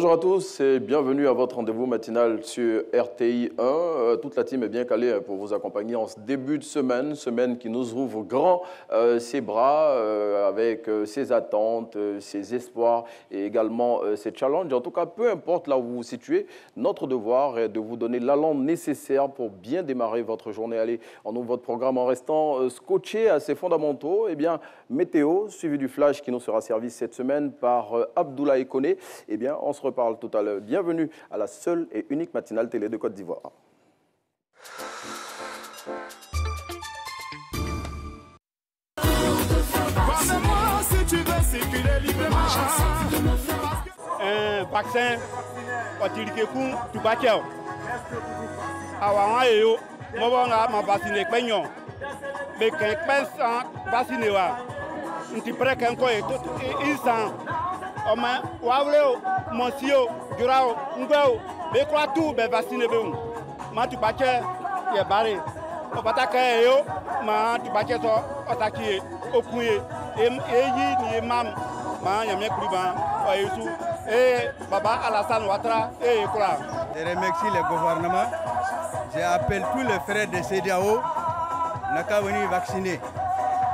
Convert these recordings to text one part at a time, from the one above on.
Bonjour à tous et bienvenue à votre rendez-vous matinal sur RTI 1. Toute la team est bien calée pour vous accompagner en ce début de semaine qui nous ouvre grand ses bras avec ses attentes, ses espoirs et également ses challenges. En tout cas, peu importe là où vous vous situez, notre devoir est de vous donner l'allant nécessaire pour bien démarrer votre journée. Allez, on ouvre votre programme en restant scotché à ses fondamentaux. Eh bien, météo, suivi du flash qui nous sera servi cette semaine par Abdoulaye Koné. Eh bien, on se reparle tout à l'heure. Bienvenue à la seule et unique matinale télé de Côte d'Ivoire. Un vaccin, tu ma vacciné, mais quand vacciné, tu prends qu'un quoi et Oma wawleo monsio jurao ngweo be kwa tu be vacciner be un ma tu bache ye bare o bataka yo ma tu bache to otaki okuye yi ni mam ma nyame kuriba o yesu baba Alassane Ouattara kula. Je remercie le gouvernement. J'appelle tous les frères de CEDEAO n'a qu'à venir vacciner.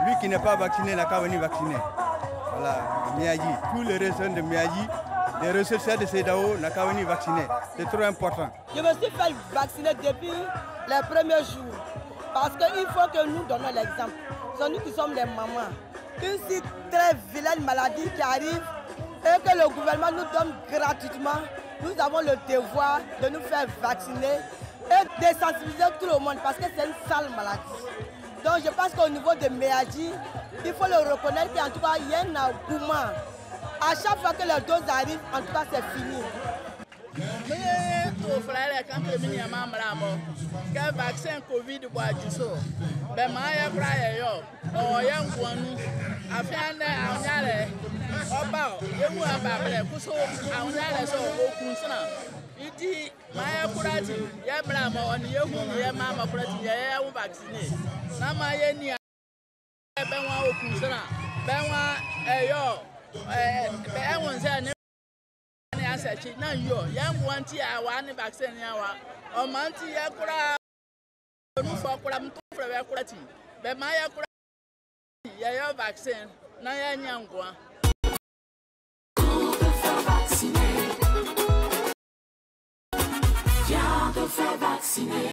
Lui qui n'est pas vacciné n'a qu'à venir vacciner. Voilà, Miaji, tous les résidents de Miaji, les ressortissants de CEDEAO n'ont qu'à venir vacciner. C'est trop important. Je me suis fait vacciner depuis les premiers jours. Parce qu'il faut que nous donnons l'exemple. C'est nous qui sommes les mamans. Une si très vilaine maladie qui arrive et que le gouvernement nous donne gratuitement, nous avons le devoir de nous faire vacciner et de sensibiliser tout le monde parce que c'est une sale maladie. Donc je pense qu'au niveau de Méadji, il faut le reconnaître qu'en tout cas, il y a un engouement. À chaque fois que les doses arrivent, en tout cas, c'est fini. Le vaccin Covid Iti maya kurati ya brama wani ya hunu ya mama kurati ya vaccine na maya ni benwa okunsana benwa eyo benwa nse ne asachi na yo ya ngwanti ya wani vaccine ya wa o manti ya kura nu fo kura mto fra ya kurati be maya kurati ya vaccine na ya nyangwa. Vacciner.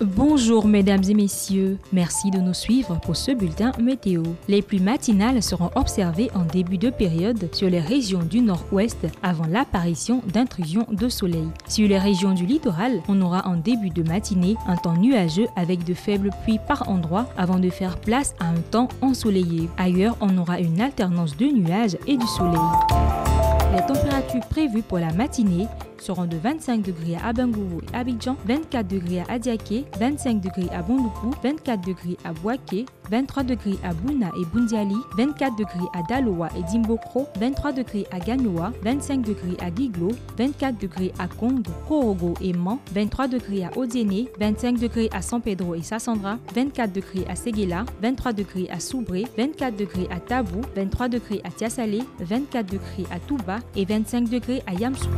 Bonjour mesdames et messieurs, merci de nous suivre pour ce bulletin météo. Les pluies matinales seront observées en début de période sur les régions du nord-ouest avant l'apparition d'intrusions de soleil. Sur les régions du littoral, on aura en début de matinée un temps nuageux avec de faibles pluies par endroits avant de faire place à un temps ensoleillé. Ailleurs, on aura une alternance de nuages et du soleil. Les températures prévues pour la matinée seront de 25 degrés à Abangourou et Abidjan, 24 degrés à Adiaké, 25 degrés à Bondoukou, 24 degrés à Bouaké, 23 degrés à Bouna et Bundiali, 24 degrés à Daloa et Dimbokro, 23 degrés à Gagnoa, 25 degrés à Giglo, 24 degrés à Kong, Korogo et Man, 23 degrés à Odiéné, 25 degrés à San Pedro et Sassandra, 24 degrés à Séguéla, 23 degrés à Soubré, 24 degrés à Tabou, 23 degrés à Tiasalé, 24 degrés à Touba et 25 degrés à Yamsoukro.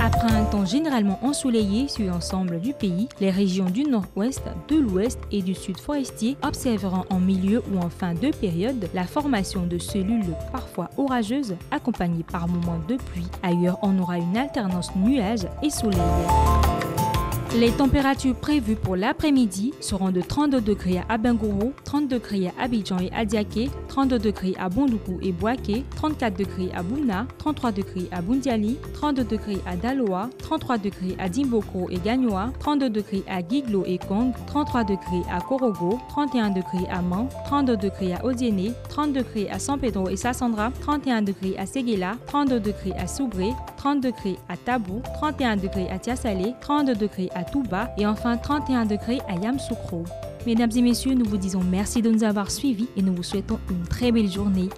Après un temps généralement ensoleillé sur l'ensemble du pays, les régions du nord-ouest, de l'ouest et du sud forestier observeront en milieu ou en fin de période la formation de cellules parfois orageuses accompagnées par moments de pluie. Ailleurs, on aura une alternance nuages et soleil. Les températures prévues pour l'après-midi seront de 32 degrés à Abangourou, 30 degrés à Abidjan et Adiaké, 32 degrés à Bondoukou et Bouaké, 34 degrés à Bouna, 33 degrés à Bundiali, 32 degrés à Daloa, 33 degrés à Dimbokro et Gagnoa, 32 degrés à Giglo et Kong, 33 degrés à Korogo, 31 degrés à Man, 32 degrés à Odiéné, 30 degrés à San Pedro et Sassandra, 31 degrés à Séguéla, 32 degrés à Soubré, 30 degrés à Tabou, 31 degrés à Tiasalé, 32 degrés à Touba et enfin 31 degrés à Yamsoukro. Mesdames et messieurs, nous vous disons merci de nous avoir suivis et nous vous souhaitons une très belle journée.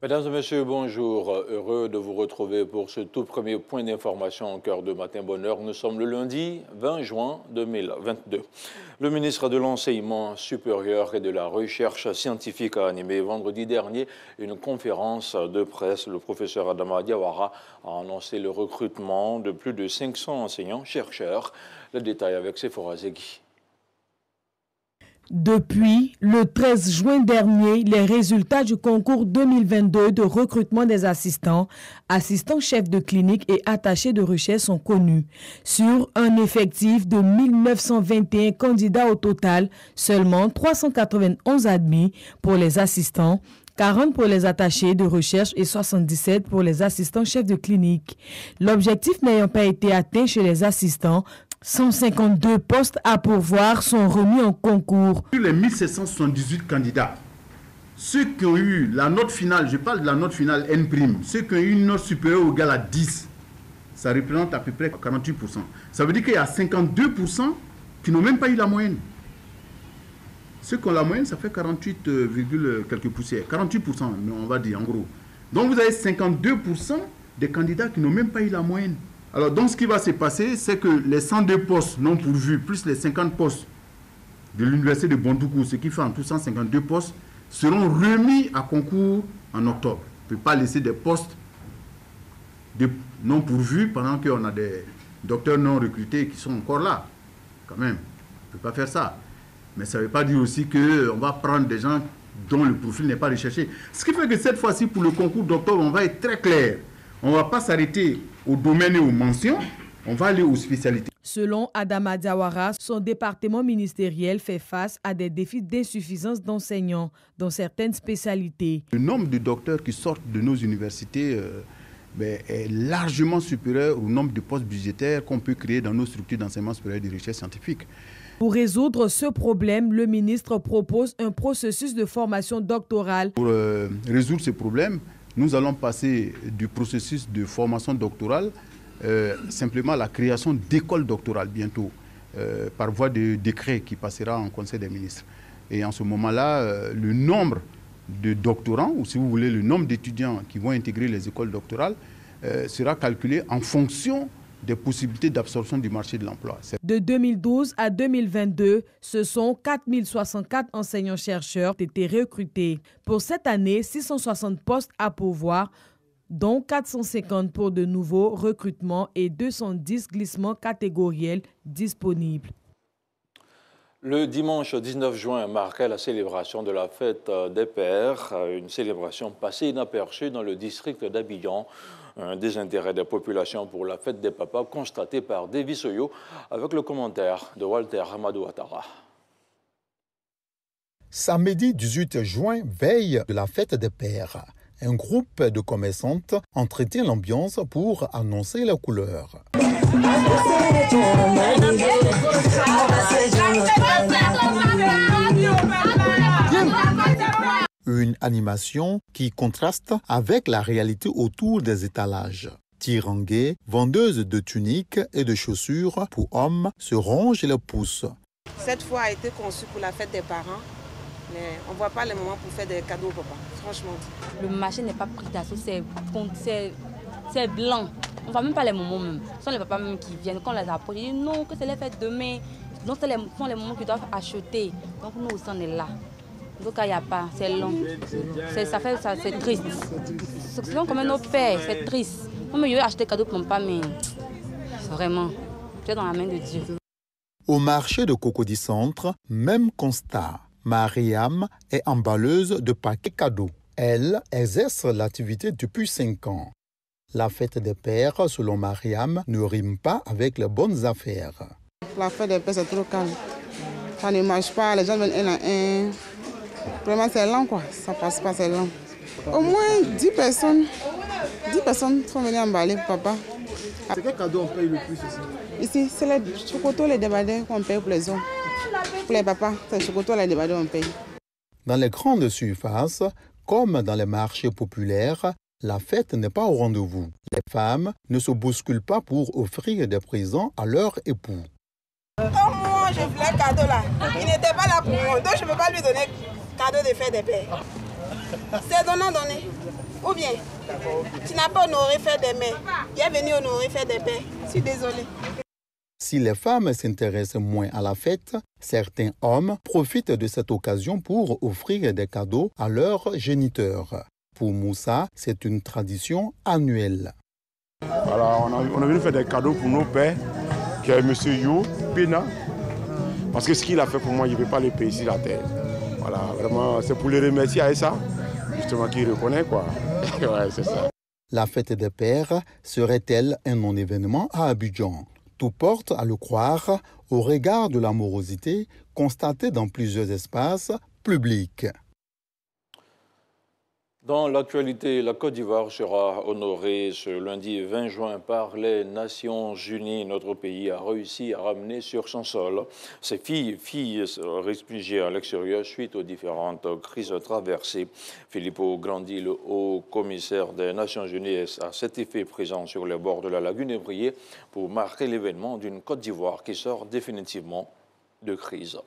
Mesdames et messieurs, bonjour. Heureux de vous retrouver pour ce tout premier point d'information au cœur de Matin Bonheur. Nous sommes le lundi 20 juin 2022. Le ministre de l'Enseignement supérieur et de la Recherche scientifique a animé vendredi dernier une conférence de presse. Le professeur Adama Diawara a annoncé le recrutement de plus de 500 enseignants-chercheurs. Le détail avec Sephora Zegui. Depuis le 13 juin dernier, les résultats du concours 2022 de recrutement des assistants chefs de clinique et attachés de recherche sont connus. Sur un effectif de 1921 candidats au total, seulement 391 admis pour les assistants, 40 pour les attachés de recherche et 77 pour les assistants chefs de clinique. L'objectif n'ayant pas été atteint chez les assistants, 152 postes à pourvoir sont remis en concours. Sur les 1778 candidats, ceux qui ont eu la note finale, je parle de la note finale N', ceux qui ont eu une note supérieure ou égale à 10, ça représente à peu près 48%. Ça veut dire qu'il y a 52% qui n'ont même pas eu la moyenne. Ceux qui ont la moyenne, ça fait 48, quelques poussières. 48%, on va dire en gros. Donc vous avez 52% des candidats qui n'ont même pas eu la moyenne. Alors, donc, ce qui va se passer, c'est que les 102 postes non pourvus, plus les 50 postes de l'université de Bondoukou, ce qui fait en tout 152 postes, seront remis à concours en octobre. On ne peut pas laisser des postes non pourvus pendant qu'on a des docteurs non recrutés qui sont encore là. Quand même, on ne peut pas faire ça. Mais ça ne veut pas dire aussi qu'on va prendre des gens dont le profil n'est pas recherché. Ce qui fait que cette fois-ci, pour le concours d'octobre, on va être très clair. On ne va pas s'arrêter au domaine et aux mentions, on va aller aux spécialités. Selon Adama Diawara, son département ministériel fait face à des défis d'insuffisance d'enseignants dans certaines spécialités. Le nombre de docteurs qui sortent de nos universités est largement supérieur au nombre de postes budgétaires qu'on peut créer dans nos structures d'enseignement supérieur et de recherche scientifique. Pour résoudre ce problème, le ministre propose un processus de formation doctorale. Pour résoudre ce problème, nous allons passer du processus de formation doctorale simplement à la création d'écoles doctorales bientôt, par voie de décret qui passera en Conseil des ministres. Et en ce moment-là, le nombre de doctorants, ou si vous voulez, le nombre d'étudiants qui vont intégrer les écoles doctorales sera calculé en fonction des possibilités d'absorption du marché de l'emploi. De 2012 à 2022, ce sont 4064 enseignants-chercheurs qui ont été recrutés. Pour cette année, 660 postes à pourvoir, dont 450 pour de nouveaux recrutements et 210 glissements catégoriels disponibles. Le dimanche 19 juin marquait la célébration de la fête des pères, une célébration passée inaperçue dans le district d'Abidjan. Un désintérêt des populations pour la fête des papas constaté par Davy Soyo avec le commentaire de Walter Hamadou Ouattara. Samedi 18 juin, veille de la fête des pères, un groupe de commerçantes entretient l'ambiance pour annoncer la couleur. Une animation qui contraste avec la réalité autour des étalages. Tiranguées, vendeuses de tuniques et de chaussures pour hommes se rongent les pouces. Cette fois a été conçue pour la fête des parents, mais on ne voit pas les moments pour faire des cadeaux au papa, franchement. Le marché n'est pas pris d'assaut, c'est blanc. On ne voit même pas les moments même. Ce sont les papas même qui viennent, quand on les approche, ils disent non, que c'est les fêtes demain. Donc ce sont les moments qu'ils doivent acheter. Donc nous aussi on est là. Donc il n'y a pas, c'est long. C'est triste. C'est comme nos pères, c'est triste. Moi, je vais acheter des cadeaux pour mon papa, mais vraiment, tu es dans la main de Dieu. Au marché de Cocody Centre, même constat. Mariam est emballeuse de paquets cadeaux. Elle exerce l'activité depuis 5 ans. La fête des pères, selon Mariam, ne rime pas avec les bonnes affaires. La fête des pères, c'est trop calme. Ça ne marche pas, les gens viennent un à un. Vraiment, c'est lent, quoi. Ça passe pas, c'est lent. Au moins 10 personnes. 10 personnes sont venues emballer, papa. C'est quel cadeau on paye le plus ici? Ici, c'est les chocotos, les débardeurs qu'on paye pour les hommes. Pour les papas, c'est les chocotos, les débardeurs qu'on paye. Dans les grandes surfaces, comme dans les marchés populaires, la fête n'est pas au rendez-vous. Les femmes ne se bousculent pas pour offrir des présents à leur époux. Comme moi, je voulais un cadeau là. Il n'était pas là pour moi, donc je ne peux pas lui donner cadeau de fête des pères. C'est donnant-donné. Ou bien, tu n'as pas honoré faire des mères. Il est venu honorer faire des pères. Je suis désolée. Si les femmes s'intéressent moins à la fête, certains hommes profitent de cette occasion pour offrir des cadeaux à leurs géniteurs. Pour Moussa, c'est une tradition annuelle. Voilà, on a venu faire des cadeaux pour nos pères, qui est M. Yo Pena, parce que ce qu'il a fait pour moi, je ne peux pas le payer sur la terre. Voilà, vraiment, c'est pour le remercier à ça, justement, qu'il reconnaît, quoi. Ouais, c'est ça. La fête des pères serait-elle un non-événement à Abidjan? Tout porte à le croire au regard de l'amorosité constatée dans plusieurs espaces publics. Dans l'actualité, la Côte d'Ivoire sera honorée ce lundi 20 juin par les Nations Unies. Notre pays a réussi à ramener sur son sol ses filles réfugiées à l'extérieur suite aux différentes crises traversées. Filippo Grandi, le haut commissaire des Nations Unies, est à cet effet présent sur les bords de la lagune Évrier pour marquer l'événement d'une Côte d'Ivoire qui sort définitivement de crise.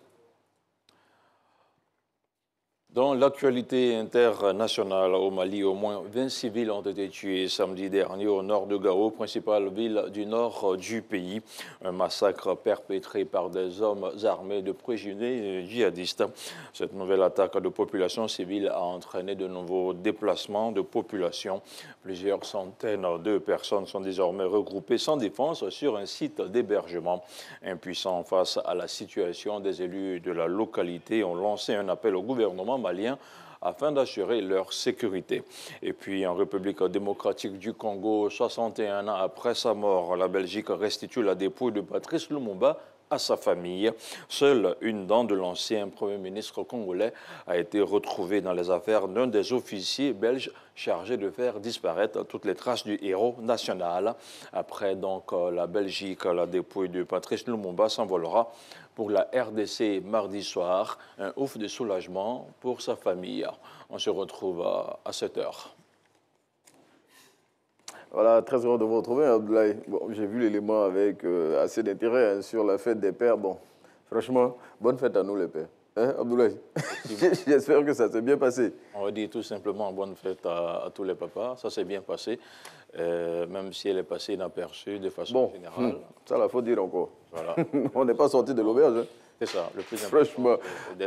Dans l'actualité internationale au Mali, au moins 20 civils ont été tués samedi dernier au nord de Gao, principale ville du nord du pays. Un massacre perpétré par des hommes armés de présumés djihadistes. Cette nouvelle attaque de population civile a entraîné de nouveaux déplacements de population. Plusieurs centaines de personnes sont désormais regroupées sans défense sur un site d'hébergement. Impuissants face à la situation, des élus de la localité ont lancé un appel au gouvernement malien afin d'assurer leur sécurité. Et puis en République démocratique du Congo, 61 ans après sa mort, la Belgique restitue la dépouille de Patrice Lumumba à sa famille. Seule une dent de l'ancien Premier ministre congolais a été retrouvée dans les affaires d'un des officiers belges chargés de faire disparaître toutes les traces du héros national. Après donc la Belgique, la dépouille de Patrice Lumumba s'envolera pour la RDC mardi soir. Un ouf de soulagement pour sa famille. On se retrouve à 7 h. Voilà, très heureux de vous retrouver, Abdoulaye. Bon, j'ai vu l'élément avec assez d'intérêt sur la fête des pères. Bon, franchement, bonne fête à nous les pères. Hein, Abdoulaye? J'espère que ça s'est bien passé. On va dire tout simplement bonne fête à tous les papas. Ça s'est bien passé, même si elle est passée inaperçue de façon générale. Ça, il faut dire encore. Voilà. On n'est pas sorti de l'auberge. Hein. C'est ça, le plus important. Franchement,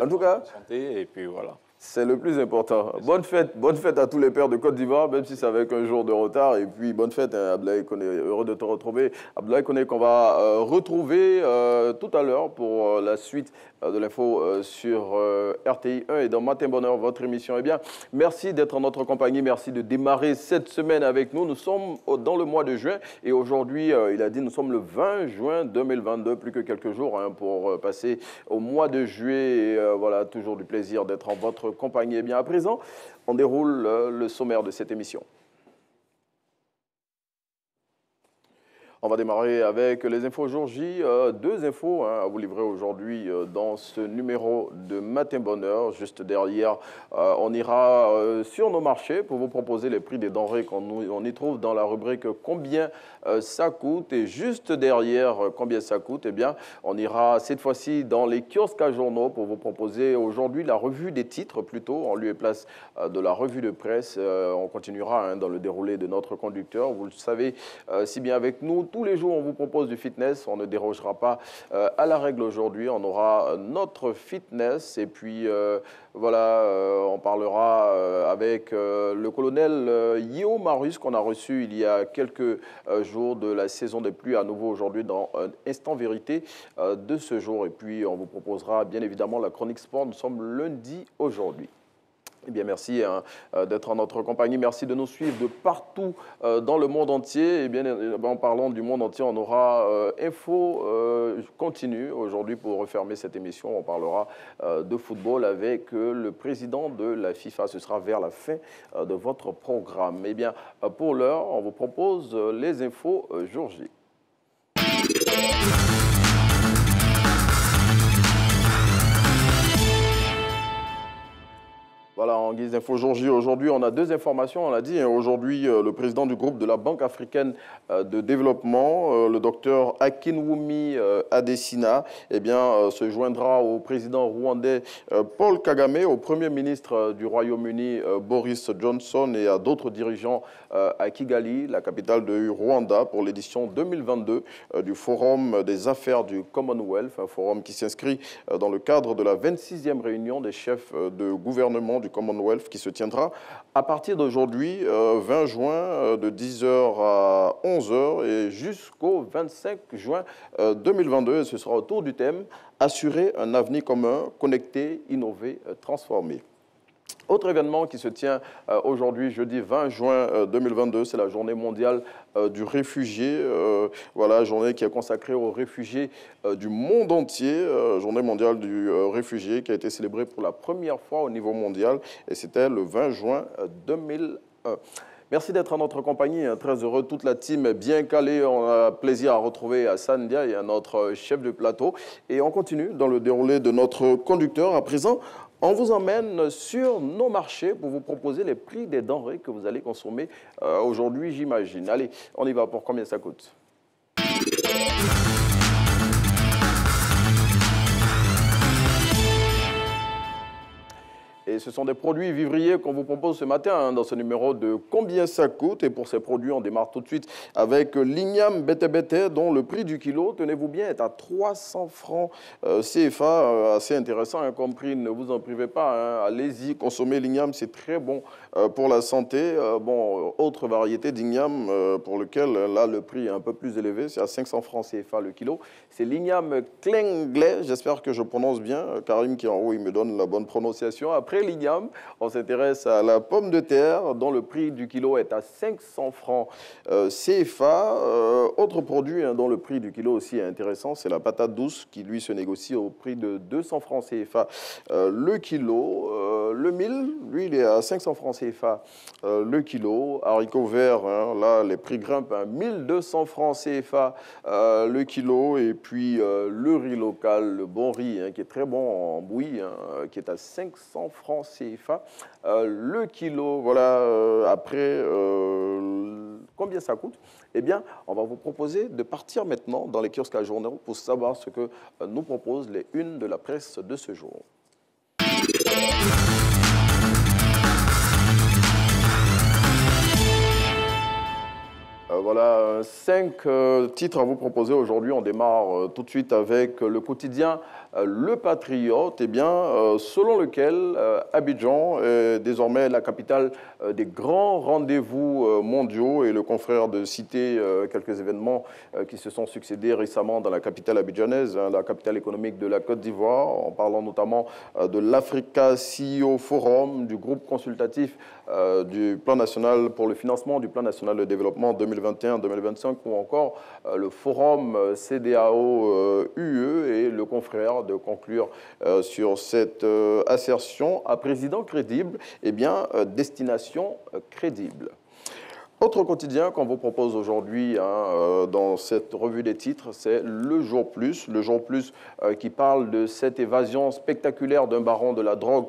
en tout cas, santé et puis voilà. C'est le plus important. Bonne fête à tous les pères de Côte d'Ivoire, même si c'est avec un jour de retard. Et puis, bonne fête, hein, Abdoulaye Koné, heureux de te retrouver. Abdoulaye Koné, qu'on va retrouver tout à l'heure pour la suite de l'info sur RTI 1 et dans Matin Bonheur, votre émission. Eh bien, merci d'être en notre compagnie. Merci de démarrer cette semaine avec nous. Nous sommes dans le mois de juin et aujourd'hui, il a dit, nous sommes le 20 juin 2022, plus que quelques jours hein, pour passer au mois de juillet. Et, voilà, toujours du plaisir d'être en votre compagnie. Eh bien, à présent, on déroule le sommaire de cette émission. On va démarrer avec les infos jour J. Deux infos à vous livrer aujourd'hui dans ce numéro de Matin Bonheur. Juste derrière, on ira sur nos marchés pour vous proposer les prix des denrées qu'on y trouve dans la rubrique « Combien ça coûte ?» Et juste derrière « Combien ça coûte ?» Eh bien, on ira cette fois-ci dans les kiosques à journaux pour vous proposer aujourd'hui la revue des titres, plutôt en lieu et place de la revue de presse. On continuera hein, dans le déroulé de notre conducteur. Vous le savez si bien avec nous. Tous les jours, on vous propose du fitness. On ne dérogera pas à la règle aujourd'hui. On aura notre fitness. Et puis, voilà, on parlera avec le colonel Yeo Marius qu'on a reçu il y a quelques jours de la saison des pluies à nouveau aujourd'hui dans Instant Vérité de ce jour. Et puis, on vous proposera bien évidemment la chronique sport. Nous sommes lundi aujourd'hui. Eh bien, merci hein, d'être en notre compagnie. Merci de nous suivre de partout dans le monde entier. Eh bien, en parlant du monde entier, on aura info continue aujourd'hui pour refermer cette émission. On parlera de football avec le président de la FIFA. Ce sera vers la fin de votre programme. Eh bien, pour l'heure, on vous propose les infos jour J. Voilà, en guise d'info jour J, aujourd'hui, on a deux informations, on l'a dit. Aujourd'hui, le président du groupe de la Banque africaine de développement, le docteur Akinwumi Adesina, eh bien, se joindra au président rwandais Paul Kagame, au premier ministre du Royaume-Uni Boris Johnson et à d'autres dirigeants à Kigali, la capitale du Rwanda, pour l'édition 2022 du Forum des affaires du Commonwealth, un forum qui s'inscrit dans le cadre de la 26e réunion des chefs de gouvernement du Commonwealth qui se tiendra à partir d'aujourd'hui, 20 juin, de 10h à 11h et jusqu'au 25 juin 2022. Et ce sera autour du thème « Assurer un avenir commun, connecté, innové, transformé ». Autre événement qui se tient aujourd'hui, jeudi 20 juin 2022, c'est la journée mondiale du réfugié. Voilà, journée qui est consacrée aux réfugiés du monde entier. Journée mondiale du réfugié qui a été célébrée pour la première fois au niveau mondial. Et c'était le 20 juin 2001. Merci d'être en notre compagnie, très heureux. Toute la team est bien calée. On a plaisir à retrouver Hassan Dia et notre chef de plateau. Et on continue dans le déroulé de notre conducteur. À présent, on vous emmène sur nos marchés pour vous proposer les prix des denrées que vous allez consommer aujourd'hui, j'imagine. Allez, on y va. Pour combien ça coûte ? Et ce sont des produits vivriers qu'on vous propose ce matin dans ce numéro de Combien ça coûte. Et pour ces produits, on démarre tout de suite avec l'igname bete dont le prix du kilo, tenez-vous bien, est à 300 francs CFA. Assez intéressant comme prix, ne vous en privez pas. Allez-y, consommez l'igname, c'est très bon pour la santé. Bon, autre variété d'igname pour lequel là le prix est un peu plus élevé, c'est à 500 francs CFA le kilo. C'est l'igname Klenglais, j'espère que je prononce bien. Karim qui est en haut, il me donne la bonne prononciation. Après l'igname, on s'intéresse à la pomme de terre dont le prix du kilo est à 500 francs CFA. Autre produit dont le prix du kilo aussi est intéressant, c'est la patate douce qui lui se négocie au prix de 200 francs CFA le kilo. Le mil, lui, il est à 500 francs CFA le kilo. Haricots verts, là, les prix grimpent à 1200 francs CFA le kilo. Et puis le riz local, le bon riz, qui est très bon en bouillie, qui est à 500 francs CFA le kilo. Voilà, après, combien ça coûte? Eh bien, on va vous proposer de partir maintenant dans les kiosques à journaux pour savoir ce que nous proposent les unes de la presse de ce jour. Voilà, 5 titres à vous proposer aujourd'hui. On démarre tout de suite avec le quotidien Le Patriote, eh bien, selon lequel Abidjan est désormais la capitale des grands rendez-vous mondiaux. Et le confrère de citer quelques événements qui se sont succédés récemment dans la capitale abidjanaise, la capitale économique de la Côte d'Ivoire, en parlant notamment de l'Africa CEO Forum, du groupe consultatif du plan national pour le financement du plan national de développement 2021-2025 ou encore le forum CEDEAO-UE et le confrère de conclure sur cette assertion à président crédible, eh bien, destination crédible. Autre quotidien qu'on vous propose aujourd'hui dans cette revue des titres, c'est Le Jour Plus. Le Jour Plus qui parle de cette évasion spectaculaire d'un baron de la drogue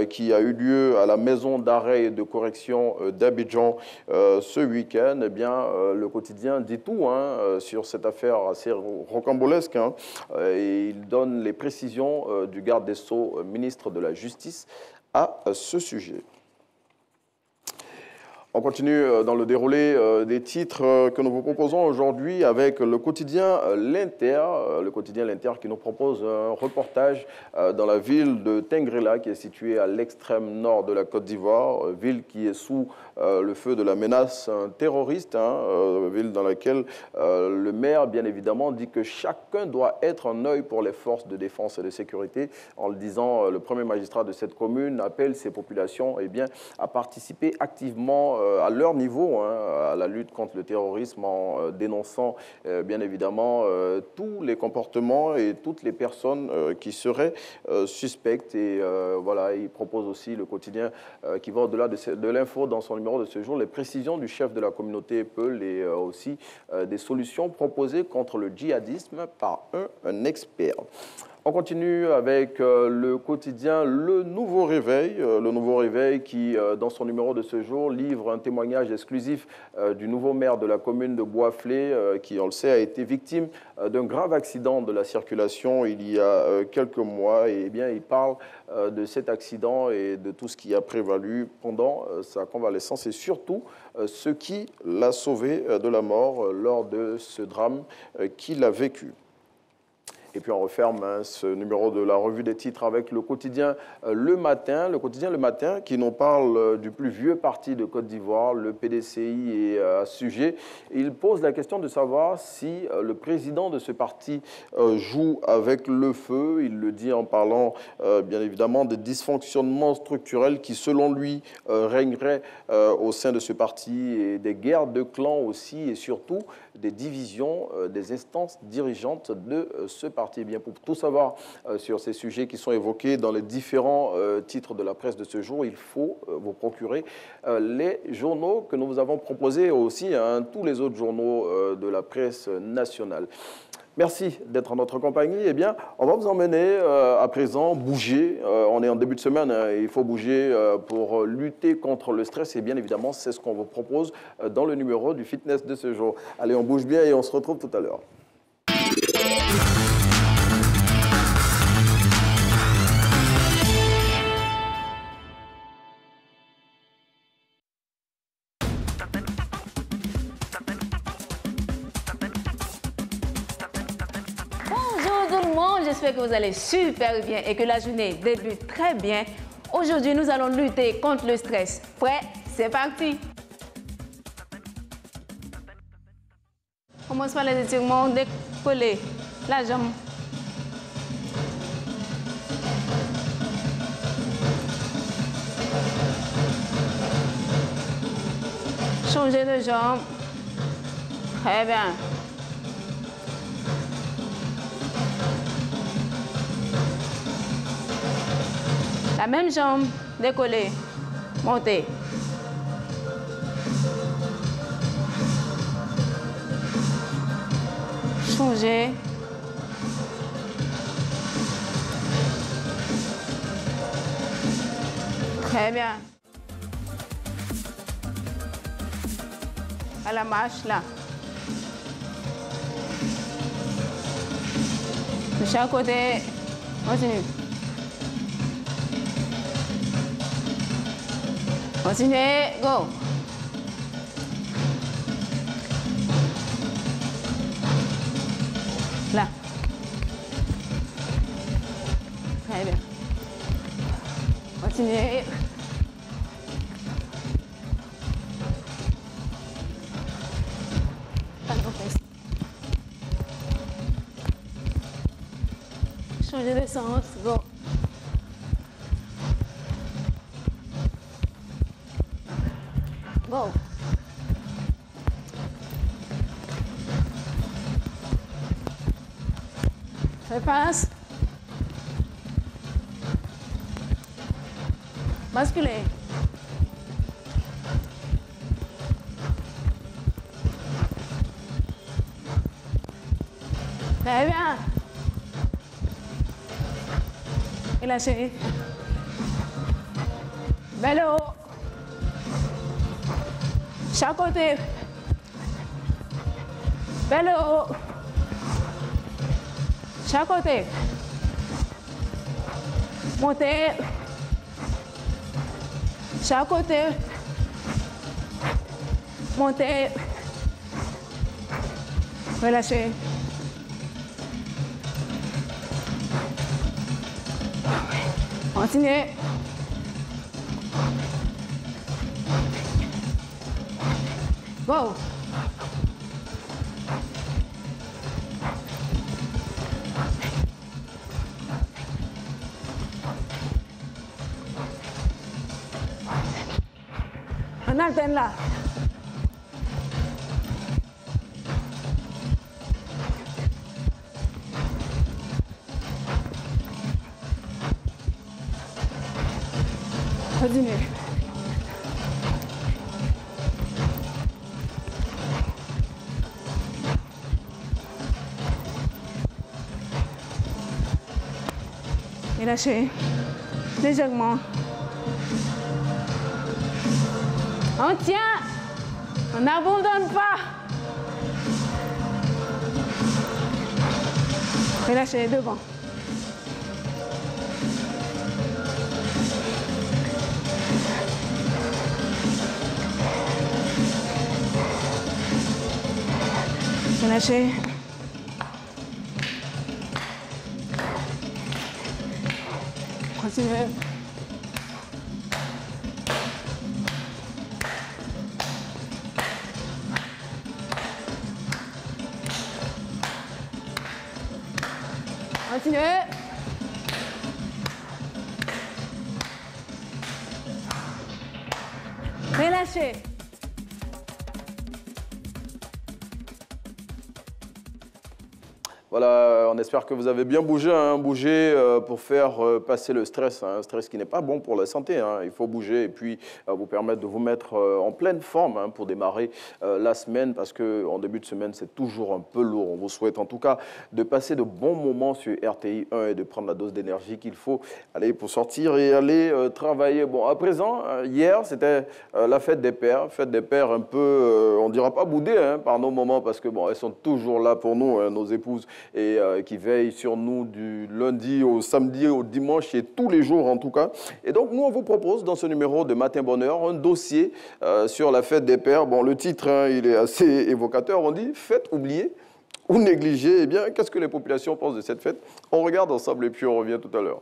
qui a eu lieu à la maison d'arrêt et de correction d'Abidjan ce week-end. Eh bien, le quotidien dit tout sur cette affaire assez rocambolesque. Et il donne les précisions du garde des Sceaux, ministre de la Justice, à ce sujet. On continue dans le déroulé des titres que nous vous proposons aujourd'hui avec le quotidien L'Inter. Le quotidien L'Inter qui nous propose un reportage dans la ville de Tengrela qui est située à l'extrême nord de la Côte d'Ivoire, ville qui est sous le feu de la menace terroriste, ville dans laquelle le maire, bien évidemment, dit que chacun doit être un œil pour les forces de défense et de sécurité. En le disant, le premier magistrat de cette commune appelle ces populations à participer activement à leur niveau à la lutte contre le terrorisme en dénonçant bien évidemment tous les comportements et toutes les personnes qui seraient suspectes. Et voilà, il propose aussi le quotidien qui va au-delà de l'info dans son numéro de ce jour, les précisions du chef de la communauté Peul et aussi des solutions proposées contre le djihadisme par un expert. On continue avec le quotidien Le Nouveau Réveil. Le Nouveau Réveil qui, dans son numéro de ce jour, livre un témoignage exclusif du nouveau maire de la commune de Boisflé, qui, on le sait, a été victime d'un grave accident de la circulation il y a quelques mois. Et bien, il parle de cet accident et de tout ce qui a prévalu pendant sa convalescence et surtout ce qui l'a sauvé de la mort lors de ce drame qu'il a vécu. Et puis on referme ce numéro de la revue des titres avec le quotidien Le Matin. Le quotidien Le Matin qui nous parle du plus vieux parti de Côte d'Ivoire, le PDCI, est à ce sujet. Il pose la question de savoir si le président de ce parti joue avec le feu. Il le dit en parlant bien évidemment des dysfonctionnements structurels qui selon lui régneraient au sein de ce parti et des guerres de clans aussi et surtout des divisions des instances dirigeantes de ce parti. Eh bien, pour tout savoir sur ces sujets qui sont évoqués dans les différents titres de la presse de ce jour, il faut vous procurer les journaux que nous vous avons proposés aussi, tous les autres journaux de la presse nationale. Merci d'être en notre compagnie. Eh bien, on va vous emmener à présent bouger. On est en début de semaine, il faut bouger pour lutter contre le stress. Et bien évidemment, c'est ce qu'on vous propose dans le numéro du fitness de ce jour. Allez, on bouge bien et on se retrouve tout à l'heure. J'espère que vous allez super bien et que la journée débute très bien. Aujourd'hui, nous allons lutter contre le stress. Prêt? C'est parti! Commence par les étirements, décoller la jambe. Changer de jambe. Très bien. La même jambe, décoller, monter. Changer. Très bien. À la marche, là. De chaque côté, continue. Continuez, go. Là. Très bien. Continuez. Changez de sens, go. Go. Repasse. Basculer. Très bien. Et lâchez. Vélo. Chaque côté. Vélo. Chaque côté. Montez. Chaque côté. Montez. Relâchez. Continuez. Go. On alterne là. Continue. Relâchez. Légèrement. On tient. On n'abandonne pas. Relâchez devant. Relâchez. Continuez. Continuez. Relâchez. Voilà, on espère que vous avez bien bougé, bougé pour faire passer le stress, un stress qui n'est pas bon pour la santé. Il faut bouger et puis vous permettre de vous mettre en pleine forme pour démarrer la semaine, parce qu'en début de semaine, c'est toujours un peu lourd. On vous souhaite en tout cas de passer de bons moments sur RTI 1 et de prendre la dose d'énergie qu'il faut aller pour sortir et aller travailler. Bon, à présent, hier, c'était la fête des pères un peu, on ne dira pas boudée par nos moments, parce que bon, elles sont toujours là pour nous, nos épouses, et qui veillent sur nous du lundi au samedi, au dimanche et tous les jours en tout cas. Et donc nous, on vous propose dans ce numéro de Matin Bonheur un dossier sur la fête des pères. Bon, le titre, il est assez évocateur. On dit « Fête oubliée ou négligée ». Eh bien, qu'est-ce que les populations pensent de cette fête? On regarde ensemble et puis on revient tout à l'heure.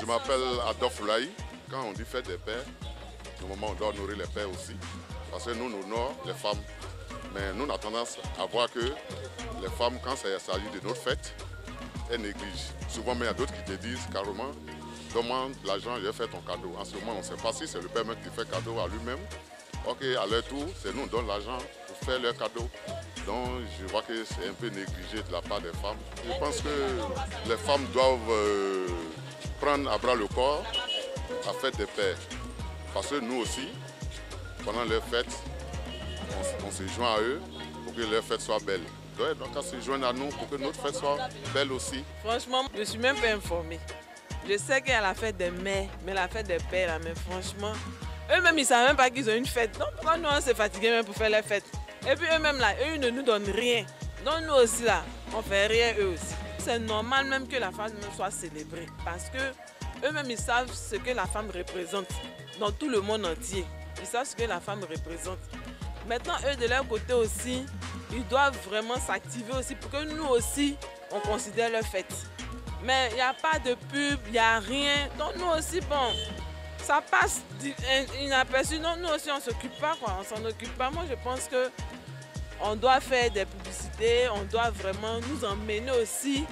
Je m'appelle Adolphe Laï. Quand on dit fête des pères, normalement on doit honorer les pères aussi. Parce que nous, nous honorons les femmes. Mais nous, on a tendance à voir que les femmes, quand il s'agit de notre fête, elles négligent. Souvent, mais il y a d'autres qui te disent carrément, demande l'argent, je vais faire ton cadeau. En ce moment, on ne sait pas si c'est le père même qui fait cadeau à lui-même. Ok, à leur tour, c'est nous qui donnons l'argent pour faire leur cadeau. Donc, je vois que c'est un peu négligé de la part des femmes. Je pense que les femmes doivent prendre à bras le corps la fête des pères. Parce que nous aussi, pendant leur fête, on se joint à eux pour que leur fête soit belle. Donc, on se joigne à nous pour que notre fête soit belle aussi. Franchement, je ne suis même pas informée. Je sais qu'il y a la fête des mères, mais la fête des pères, là, mais franchement, eux-mêmes, ils ne savent même pas qu'ils ont une fête. Donc, pourquoi nous, on s'est fatigués même pour faire leur fête? Et puis eux-mêmes, là, eux, ils ne nous donnent rien. Donc, nous aussi, là, on ne fait rien, eux aussi. C'est normal même que la femme soit célébrée. Parce que eux-mêmes, ils savent ce que la femme représente dans tout le monde entier. Ils savent ce que la femme représente. Maintenant, eux, de leur côté aussi, ils doivent vraiment s'activer aussi pour que nous aussi, on considère leur fête. Mais il n'y a pas de pub, il n'y a rien. Donc nous aussi, bon, ça passe inaperçu. Donc nous aussi, on ne s'occupe pas, quoi. On s'en occupe pas. Moi, je pense qu'on doit faire des publicités, on doit vraiment nous emmener aussi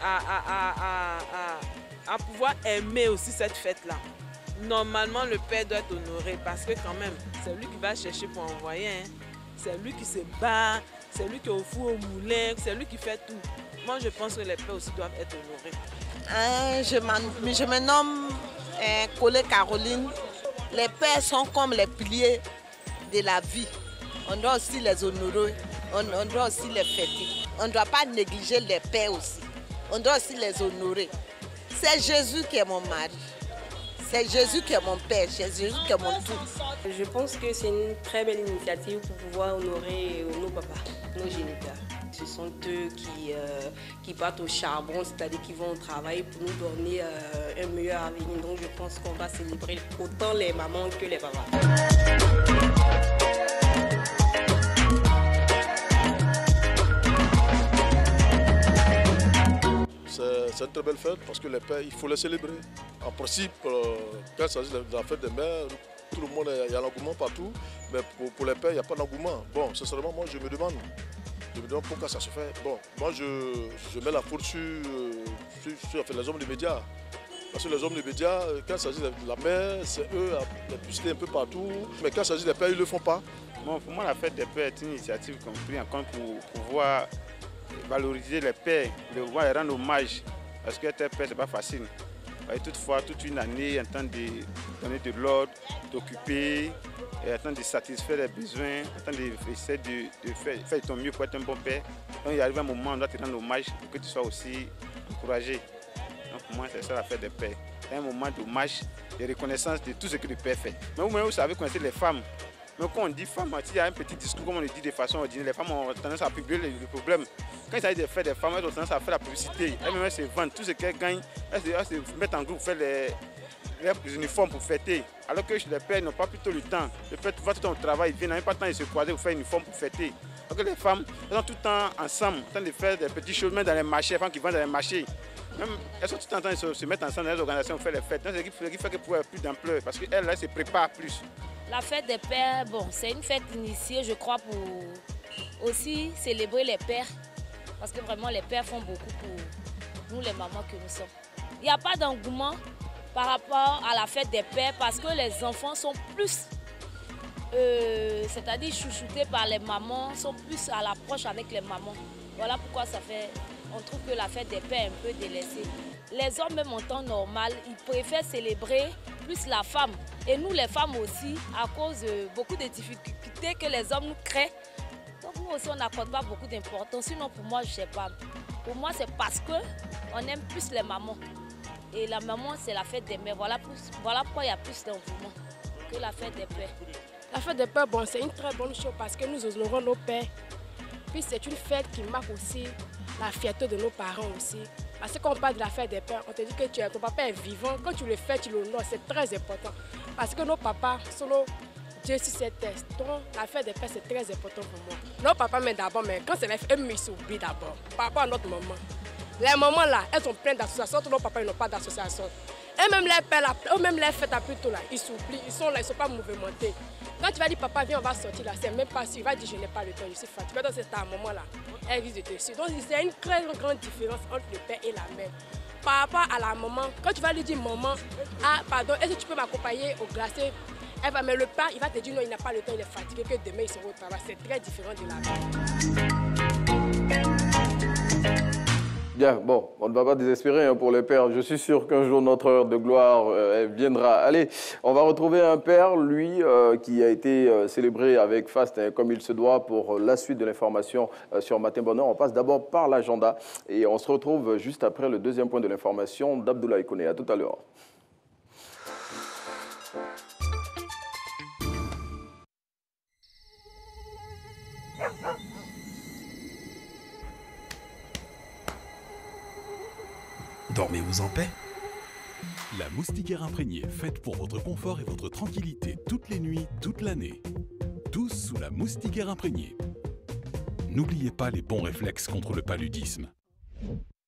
à pouvoir aimer aussi cette fête-là. Normalement, le père doit être honoré parce que quand même, c'est lui qui va chercher pour envoyer. C'est lui qui se bat, c'est lui qui est au four au moulin, c'est lui qui fait tout. Moi, je pense que les pères aussi doivent être honorés. Je me nomme Colé Caroline. Les pères sont comme les piliers de la vie. On doit aussi les honorer, on doit aussi les fêter. On ne doit pas négliger les pères aussi. On doit aussi les honorer. C'est Jésus qui est mon mari. C'est Jésus qui est mon père, c'est Jésus qui est mon tout. Je pense que c'est une très belle initiative pour pouvoir honorer nos papas, nos géniteurs. Ce sont eux qui partent au charbon, c'est-à-dire qui vont au travail pour nous donner un meilleur avenir. Donc je pense qu'on va célébrer autant les mamans que les papas. C'est une très belle fête parce que les pères, il faut les célébrer. En principe, quand il s'agit de la fête des mères, tout le monde, il y a l'engouement partout, mais pour les pères, il n'y a pas d'engouement. Bon, sincèrement, moi, je me demande pourquoi ça se fait. Bon, moi, je mets la faute sur les hommes des médias. Parce que les hommes des médias, quand il s'agit de la mère, c'est eux à publicité un peu partout. Mais quand il s'agit des pères, ils ne le font pas. Bon, pour moi, la fête des pères est une initiative qu'on pris en compte pour pouvoir valoriser les pères, de pouvoir les rendre hommage. Parce que être père, ce n'est pas facile. Et toutefois, toute une année en train de donner de l'ordre, d'occuper, en train de satisfaire les besoins, en train d'essayer de faire ton mieux pour être un bon père. Donc il arrive un moment où on doit te rendre hommage pour que tu sois aussi encouragé. Donc pour moi, c'est ça la fête des pères. C'est un moment d'hommage, de reconnaissance de tout ce que le père fait. Mais vous savez, connaissez les femmes. Mais quand on dit femmes, il y a un petit discours, comme on le dit de façon ordinaire. Les femmes ont tendance à publier le problème. Quand il s'agit de faire des femmes, elles ont tendance à faire la publicité. Elles-mêmes se vendent. Tout ce qu'elles gagnent, elles se mettent en groupe pour faire les uniformes pour fêter. Alors que les pères n'ont pas plutôt le temps. Le père va tout le temps au travail, ils viennent, n'ont pas le temps de se croiser pour faire un uniforme pour fêter. Alors que les femmes, elles sont tout le temps ensemble, en train de faire des petites choses, même dans les marchés, les femmes qui vendent dans les marchés. Même, elles sont tout le temps en train de se mettre ensemble dans les organisations pour faire les fêtes. C'est ce qui fait qu'elles pourraient avoir plus d'ampleur, parce qu'elles se préparent plus. La fête des pères, bon, c'est une fête initiée, je crois, pour aussi célébrer les pères. Parce que vraiment, les pères font beaucoup pour nous, les mamans que nous sommes. Il n'y a pas d'engouement par rapport à la fête des pères parce que les enfants sont plus, c'est-à-dire chouchoutés par les mamans, sont plus à l'approche avec les mamans. Voilà pourquoi on trouve que la fête des pères est un peu délaissée. Les hommes, même en temps normal, ils préfèrent célébrer plus la femme. Et nous, les femmes aussi, à cause de beaucoup de difficultés que les hommes nous créent, donc nous aussi, on n'accorde pas beaucoup d'importance. Sinon, pour moi, je ne sais pas. Pour moi, c'est parce qu'on aime plus les mamans. Et la maman, c'est la fête des mères. Voilà pourquoi il y a plus d'engouement que la fête des pères. La fête des pères, bon, c'est une très bonne chose parce que nous honorons nos pères. Puis c'est une fête qui marque aussi la fierté de nos parents aussi. Parce que quand on parle de la fête des pères, on te dit que ton papa est vivant. Quand tu le fais, tu l'honores, c'est très important. Parce que nos papas sont nos dieux sur cette terre. Donc la fête des pères, c'est très important pour moi. Nos papas m'aident d'abord, mais quand c'est les femmes, ils s'oublient d'abord. Par rapport à notre maman. Les mamans là, elles sont pleines d'associations, tous nos papas ils n'ont pas d'association. Et même les pères là, même les fêtes à plutôt là, ils s'oublient, ils sont là, ils ne sont pas mouvementés. Quand tu vas dire papa viens on va sortir là, c'est même pas sûr, il va dire je n'ai pas le temps, je suis fatigué. Donc c'est à un moment là, elle risque de te suivre. Donc c'est une très grande différence entre le père et la mère. Par rapport à la maman, quand tu vas lui dire maman, ah pardon, est-ce que tu peux m'accompagner au glacé? Elle va, mais le père il va te dire non il n'a pas le temps, il est fatigué, que demain il sera au travail. C'est très différent de la mère. Bien, bon, on ne va pas désespérer pour les pères. Je suis sûr qu'un jour, notre heure de gloire viendra. Allez, on va retrouver un père, lui, qui a été célébré avec faste, comme il se doit, pour la suite de l'information sur Matin Bonheur. On passe d'abord par l'agenda et on se retrouve juste après le deuxième point de l'information d'Abdoulaye Koné. À tout à l'heure. Dormez-vous en paix. La moustiquaire imprégnée, faite pour votre confort et votre tranquillité toutes les nuits, toute l'année. Tous sous la moustiquaire imprégnée. N'oubliez pas les bons réflexes contre le paludisme.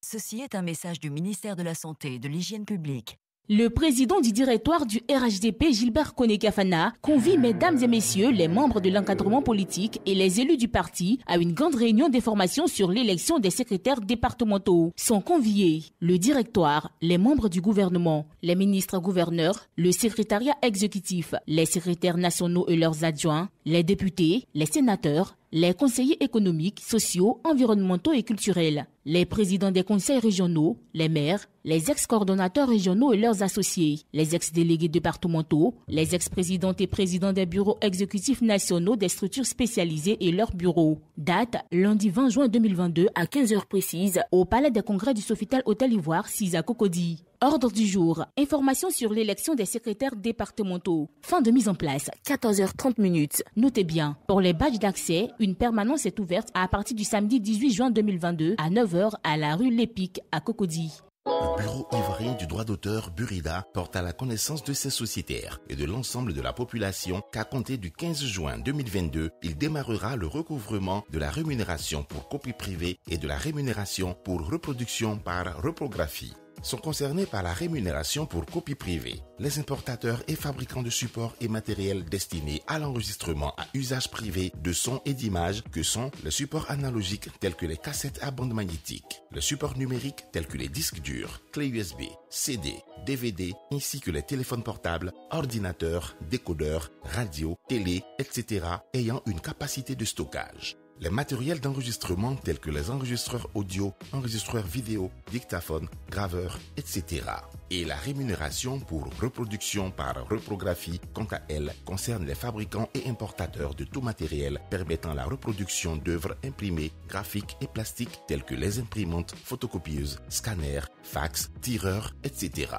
Ceci est un message du ministère de la Santé et de l'Hygiène publique. Le président du directoire du RHDP, Gilbert Koné-Kafana, convie mesdames et messieurs, les membres de l'encadrement politique et les élus du parti à une grande réunion d'information sur l'élection des secrétaires départementaux. Sont conviés le directoire, les membres du gouvernement, les ministres gouverneurs, le secrétariat exécutif, les secrétaires nationaux et leurs adjoints, les députés, les sénateurs, les conseillers économiques, sociaux, environnementaux et culturels, les présidents des conseils régionaux, les maires, les ex-coordonnateurs régionaux et leurs associés, les ex-délégués départementaux, les ex-présidentes et présidents des bureaux exécutifs nationaux des structures spécialisées et leurs bureaux. Date, lundi 20 juin 2022 à 15h précises au Palais des Congrès du Sofitel Hôtel Ivoire, 6 à Cocody. Ordre du jour, information sur l'élection des secrétaires départementaux. Fin de mise en place, 14h30. Notez bien, pour les badges d'accès, une permanence est ouverte à partir du samedi 18 juin 2022 à 9h à la rue Lépic à Cocody. Le Bureau ivoirien du droit d'auteur, Burida, porte à la connaissance de ses sociétaires et de l'ensemble de la population qu'à compter du 15 juin 2022, il démarrera le recouvrement de la rémunération pour copie privée et de la rémunération pour reproduction par reprographie. Sont concernés par la rémunération pour copie privée les importateurs et fabricants de supports et matériels destinés à l'enregistrement à usage privé de sons et d'images que sont les supports analogiques tels que les cassettes à bande magnétique, les supports numériques tels que les disques durs, clés USB, CD, DVD, ainsi que les téléphones portables, ordinateurs, décodeurs, radios, télé, etc. ayant une capacité de stockage. Les matériels d'enregistrement tels que les enregistreurs audio, enregistreurs vidéo, dictaphones, graveurs, etc. Et la rémunération pour reproduction par reprographie, quant à elle, concerne les fabricants et importateurs de tout matériel permettant la reproduction d'œuvres imprimées, graphiques et plastiques telles que les imprimantes, photocopieuses, scanners, fax, tireurs, etc.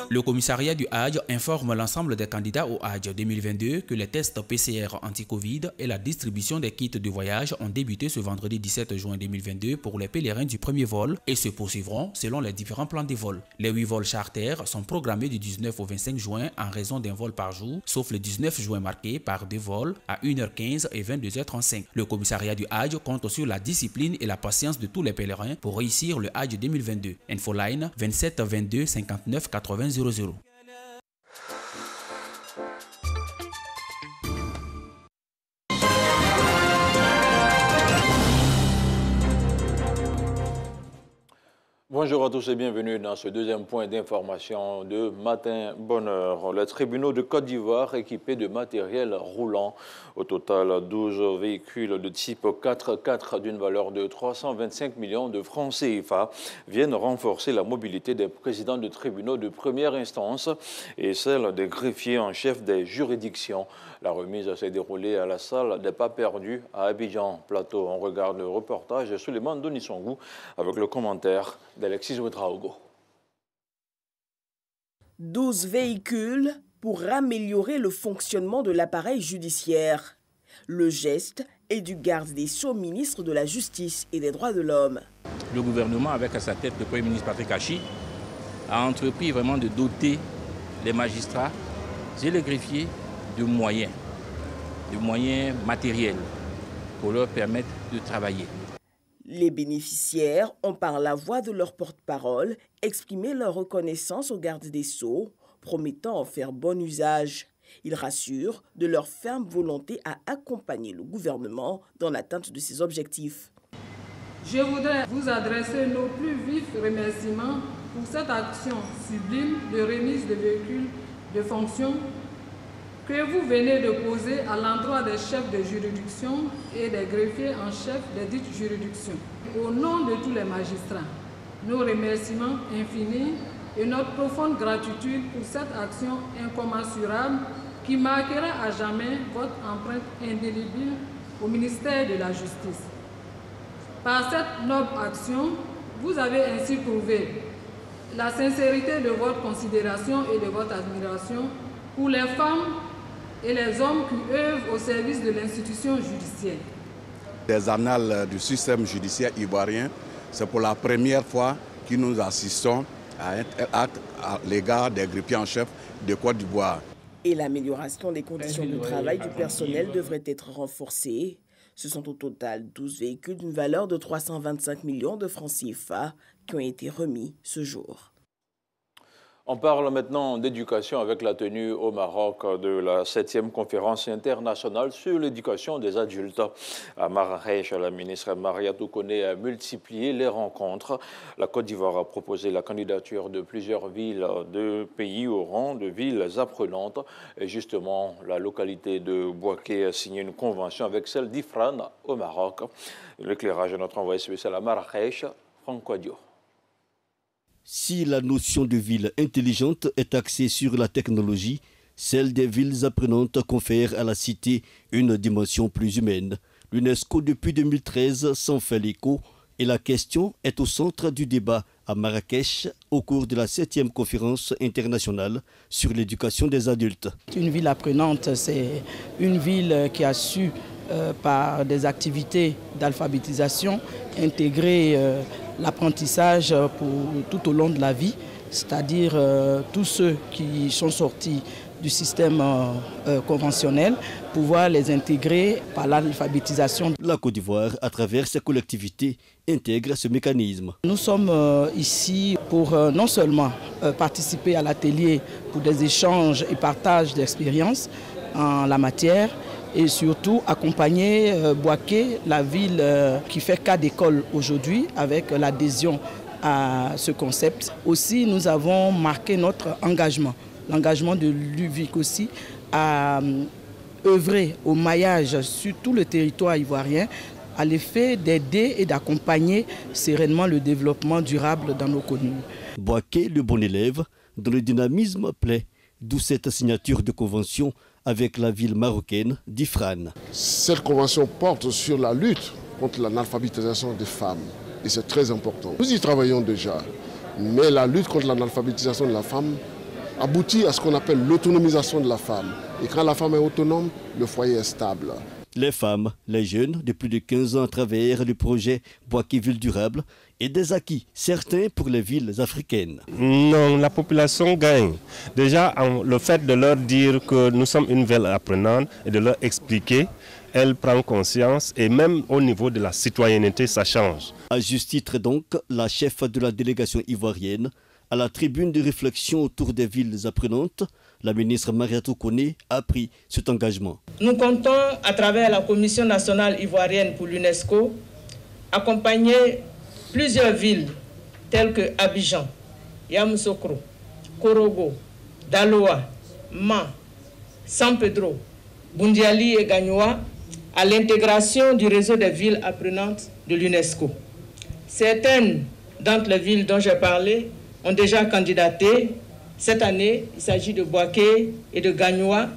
Le commissariat du Hadj informe l'ensemble des candidats au Hadj 2022 que les tests PCR anti-Covid et la distribution des kits de voyage ont débuté ce vendredi 17 juin 2022 pour les pèlerins du premier vol et se poursuivront selon les différents plans de vol. Les 8 vols charter sont programmés du 19 au 25 juin en raison d'un vol par jour, sauf le 19 juin marqué par 2 vols à 1h15 et 22h35. Le commissariat du Hadj compte sur la discipline et la patience de tous les pèlerins pour réussir le Hadj 2022. Infoline 27 22 59 80 00. Bonjour à tous et bienvenue dans ce deuxième point d'information de Matin Bonheur. Les tribunaux de Côte d'Ivoire équipés de matériel roulant. Au total, 12 véhicules de type 4x4 d'une valeur de 325 millions de francs CFA viennent renforcer la mobilité des présidents de tribunaux de première instance et celle des greffiers en chef des juridictions. La remise s'est déroulée à la salle des Pas Perdus à Abidjan. Plateau, on regarde le reportage de Suleiman Donissongou avec le commentaire d'Alexis Ouedraogo. 12 véhicules pour améliorer le fonctionnement de l'appareil judiciaire. Le geste est du garde des Sceaux, ministre de la Justice et des Droits de l'Homme. Le gouvernement, avec à sa tête le Premier ministre Patrick Hachi, a entrepris vraiment de doter les magistrats et les greffiers de moyens matériels pour leur permettre de travailler. Les bénéficiaires ont par la voix de leur porte-parole exprimé leur reconnaissance au garde des Sceaux, promettant en faire bon usage. Ils rassurent de leur ferme volonté à accompagner le gouvernement dans l'atteinte de ses objectifs. Je voudrais vous adresser nos plus vifs remerciements pour cette action sublime de remise de véhicules de fonction que vous venez de poser à l'endroit des chefs de juridiction et des greffiers en chef des dites juridictions. Au nom de tous les magistrats, nos remerciements infinis et notre profonde gratitude pour cette action incommensurable qui marquera à jamais votre empreinte indélébile au ministère de la Justice. Par cette noble action, vous avez ainsi prouvé la sincérité de votre considération et de votre admiration pour les femmes et les hommes qui œuvrent au service de l'institution judiciaire. Des annales du système judiciaire ivoirien, c'est pour la première fois que nous assistons à un acte à l'égard des greffiers en chef de Côte d'Ivoire. Et l'amélioration des conditions de travail du personnel devrait être renforcée. Ce sont au total 12 véhicules d'une valeur de 325 millions de francs CFA qui ont été remis ce jour. On parle maintenant d'éducation avec la tenue au Maroc de la 7e conférence internationale sur l'éducation des adultes. À Marrakech, la ministre Mariatou Koné a multiplié les rencontres. La Côte d'Ivoire a proposé la candidature de plusieurs villes de pays au rang de villes apprenantes. Et justement, la localité de Bouaké a signé une convention avec celle d'Ifrane au Maroc. L'éclairage de notre envoyé spécial à Marrakech, Franck Wadio. Si la notion de ville intelligente est axée sur la technologie, celle des villes apprenantes confère à la cité une dimension plus humaine. L'UNESCO depuis 2013 s'en fait l'écho et la question est au centre du débat à Marrakech au cours de la 7e conférence internationale sur l'éducation des adultes. Une ville apprenante, c'est une ville qui a su, par des activités d'alphabétisation, intégrer l'apprentissage tout au long de la vie, c'est-à-dire tous ceux qui sont sortis du système conventionnel, pouvoir les intégrer par l'alphabétisation. La Côte d'Ivoire, à travers ses collectivités, intègre ce mécanisme. Nous sommes ici pour non seulement participer à l'atelier pour des échanges et partages d'expériences en la matière, et surtout accompagner Bouaké, la ville qui fait cas d'école aujourd'hui, avec l'adhésion à ce concept. Aussi, nous avons marqué notre engagement, l'engagement de l'UVIC aussi, à œuvrer au maillage sur tout le territoire ivoirien à l'effet d'aider et d'accompagner sereinement le développement durable dans nos communes. Boaké, le bon élève, dont le dynamisme plaît, d'où cette signature de convention avec la ville marocaine d'Ifrane. Cette convention porte sur la lutte contre l'analphabétisation des femmes et c'est très important. Nous y travaillons déjà, mais la lutte contre l'analphabétisation de la femme aboutit à ce qu'on appelle l'autonomisation de la femme. Et quand la femme est autonome, le foyer est stable. Les femmes, les jeunes de plus de 15 ans à travers le projet Boaké Ville Durable et des acquis certains pour les villes africaines. Non, la population gagne. Déjà, le fait de leur dire que nous sommes une ville apprenante et de leur expliquer, elle prend conscience et même au niveau de la citoyenneté, ça change. À juste titre donc, la chef de la délégation ivoirienne, à la tribune de réflexion autour des villes apprenantes, la ministre Mariatou Koné a pris cet engagement. Nous comptons, à travers la Commission nationale ivoirienne pour l'UNESCO, accompagner plusieurs villes telles que Abidjan, Yamoussoukro, Korogo, Daloa, Ma, San Pedro, Bundiali et Gagnoa à l'intégration du réseau des villes apprenantes de l'UNESCO. Certaines d'entre les villes dont j'ai parlé ont déjà candidaté. Cette année, il s'agit de Boaké et de Gagnoa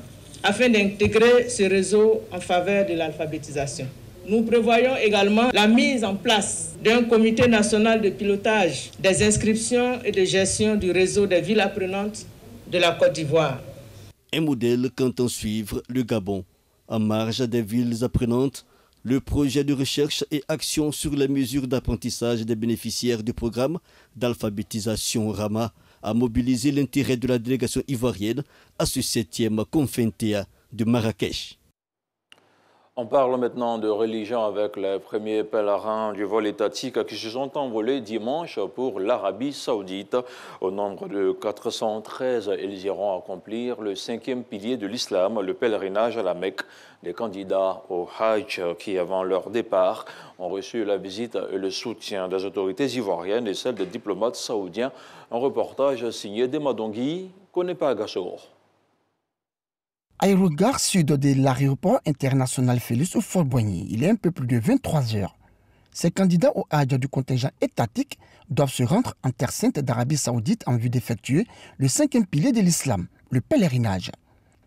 afin d'intégrer ce réseau en faveur de l'alphabétisation. Nous prévoyons également la mise en place d'un comité national de pilotage des inscriptions et de gestion du réseau des villes apprenantes de la Côte d'Ivoire. Un modèle qu'entend suivre le Gabon. En marge des villes apprenantes, le projet de recherche et action sur les mesures d'apprentissage des bénéficiaires du programme d'alphabétisation RAMA a mobilisé l'intérêt de la délégation ivoirienne à ce 7e Confintea de Marrakech. On parle maintenant de religion avec les premiers pèlerins du vol étatique qui se sont envolés dimanche pour l'Arabie Saoudite. Au nombre de 413, ils iront accomplir le 5e pilier de l'islam, le pèlerinage à la Mecque. Les candidats au Hajj qui, avant leur départ, ont reçu la visite et le soutien des autorités ivoiriennes et celles des diplomates saoudiens. Un reportage signé d'Emadongui, Konepa Gassoro. Aérogare sud de l'aéroport international Félix Houphouët-Boigny, il est un peu plus de 23 heures. Ces candidats au Hajj du contingent étatique doivent se rendre en terre sainte d'Arabie Saoudite en vue d'effectuer le 5e pilier de l'islam, le pèlerinage.